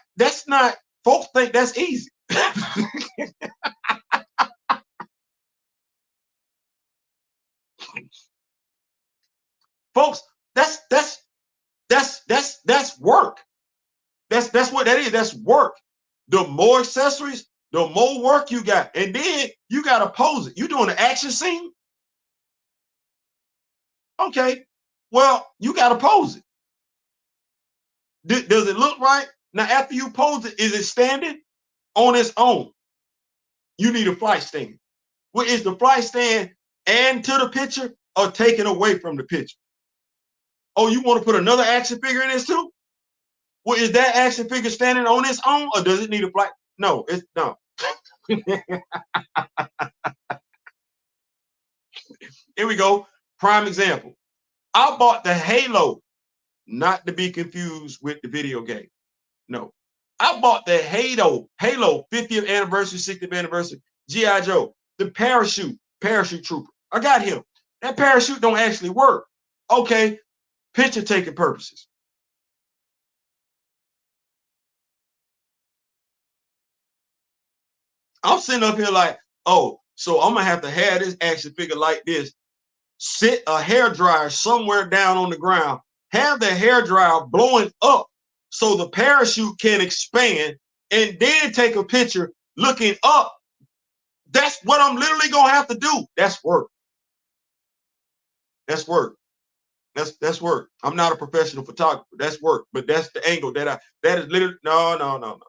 folks think that's easy. Folks, that's work. That's what that is. That's work. The more accessories, the more work you got. And then you got to pose it. You doing an action scene? Okay. Well, you got to pose it. Does it look right? Now, after you pose it, is it standing on its own? You need a flight stand. Well, is the flight stand add to the picture or taken away from the picture? Oh, you want to put another action figure in this too? Well, is that action figure standing on its own or does it need a flight? No, it's no. Here we go. Prime example. I bought the Halo, not to be confused with the video game. No. I bought the Halo 50th anniversary, 60th anniversary, G.I. Joe, the parachute trooper. I got him. That parachute don't actually work. Okay, picture taking purposes. I'm sitting up here like, oh, So I'm gonna have to have this action figure like this, sit a hair dryer somewhere down on the ground, have the hair dryer blowing up so the parachute can expand, and then take a picture looking up. That's what I'm literally gonna have to do. That's work. That's work. That's work. I'm not a professional photographer. That's work. But that's the angle that is literally no.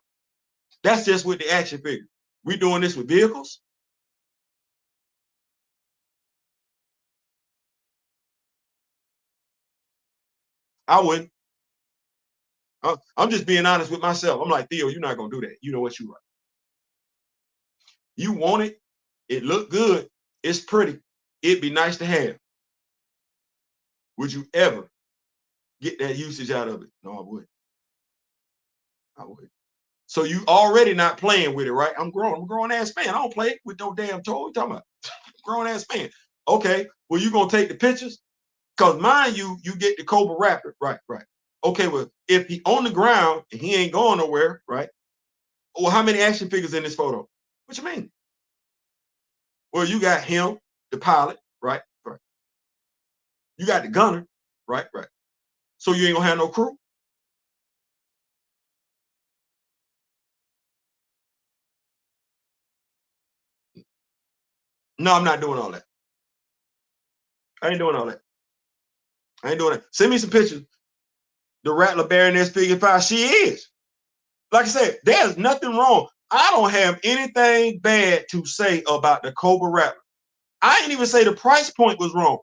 That's just with the action figure. We doing this with vehicles. I wouldn't. I'm just being honest with myself. I'm like, Theo, you're not gonna do that. You know what you are. You want it. It look good. It's pretty. It'd be nice to have. Would you ever get that usage out of it? No, I wouldn't. I would. So you already not playing with it, right? I'm grown. I'm a grown ass man. I don't play it with no damn toy. What you talking about? Grown ass man. Okay. Well, you gonna take the pictures? Because mind you, you get the Cobra Raptor. Right. Okay. Well, if he on the ground and he ain't going nowhere, right? Well, how many action figures in this photo? What you mean? Well, you got him, the pilot, right? You got the gunner, right? So you ain't gonna have no crew. No, I'm not doing all that. I ain't doing all that. I ain't doing that. Send me some pictures. The Rattler Baroness figure 5. She is. Like I said, there's nothing wrong. I don't have anything bad to say about the Cobra Rattler. I didn't even say the price point was wrong.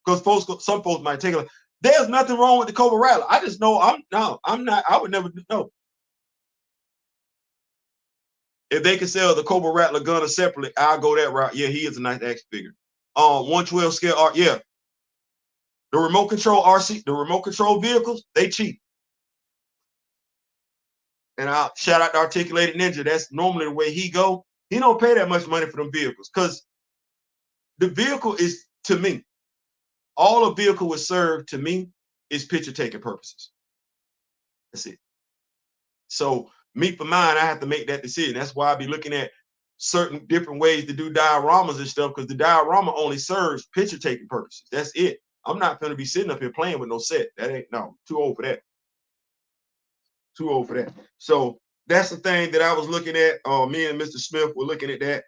Because some folks might take it. There's nothing wrong with the Cobra Rattler. I just know I'm not. I would never know. If they can sell the Cobra Rattler gunner separately, I'll go that route. Yeah, he is a nice action figure. 112 scale art. Yeah. The remote control RC, the remote control vehicles, they cheap. And I'll shout out to Articulated Ninja. That's normally the way he go. He don't pay that much money for them vehicles because the vehicle is, to me, all a vehicle would serve to me is picture taking purposes. That's it. So me for mine, I have to make that decision. That's why I be looking at certain different ways to do dioramas and stuff, because the diorama only serves picture taking purposes. That's it. I'm not going to be sitting up here playing with no set. That ain't, no, too old for that. Too old for that. So that's the thing that I was looking at. Me and Mr. Smith were looking at that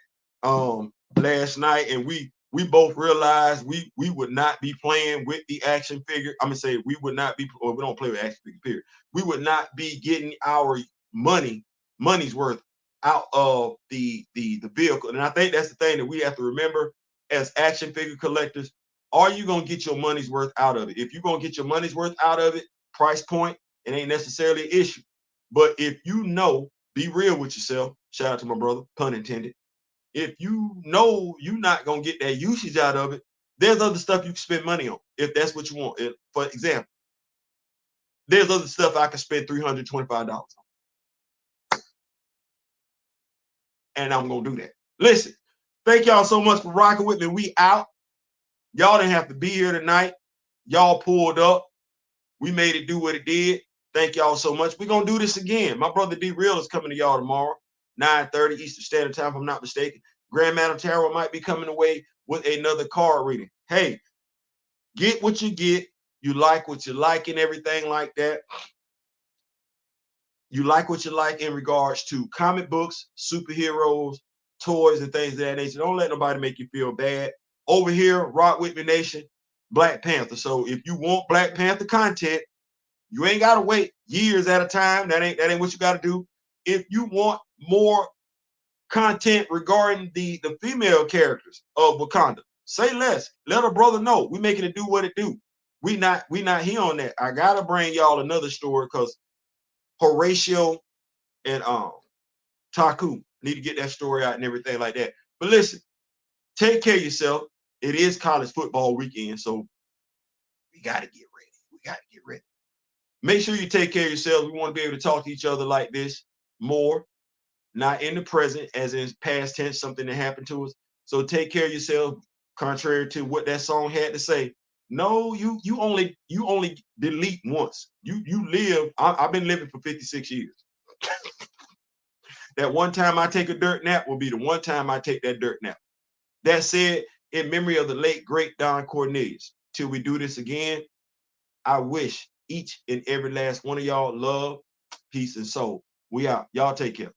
last night, and we both realized we would not be playing with the action figure. I'm gonna say we would not be, or we don't play with action figure, period. We would not be getting our money's worth out of the vehicle. And I think that's the thing that we have to remember as action figure collectors. Are you gonna get your money's worth out of it? If you're gonna get your money's worth out of it, price point, it ain't necessarily an issue. But if you know, be real with yourself. Shout out to my brother, pun intended. If you know you're not gonna get that usage out of it, there's other stuff you can spend money on if that's what you want. For example, there's other stuff I can spend $325 on, and I'm gonna do that. Listen, thank y'all so much for rocking with me. We out. Y'all didn't have to be here tonight. Y'all pulled up. We made it do what it did. Thank y'all so much. We're going to do this again. My brother D Real is coming to y'all tomorrow, 9:30 Eastern Standard Time, if I'm not mistaken. Grand Madam Tarot might be coming away with another card reading. Hey, get what you get. You like what you like and everything like that. You like what you like in regards to comic books, superheroes, toys, and things of that nature. Don't let nobody make you feel bad. Over here, Rock With Me Nation, Black Panther. So if you want Black Panther content, you ain't got to wait years at a time. That ain't what you got to do. If you want more content regarding the female characters of Wakanda, say less. Let a brother know. We making it do what it do. We not here on that. I gotta bring y'all another story because Horatio and Taku need to get that story out and everything like that. But listen, take care of yourself. It is college football weekend, so we gotta get ready. We gotta get ready. Make sure you take care of yourselves. We want to be able to talk to each other like this more, not in the present, as in past tense, something that happened to us. So take care of yourself, contrary to what that song had to say. No, you only delete once. You live. I've been living for 56 years. That one time I take a dirt nap will be the one time I take that dirt nap. That said, in memory of the late, great Don Cornelius, till we do this again, I wish each and every last one of y'all love, peace, and soul. We out. Y'all take care.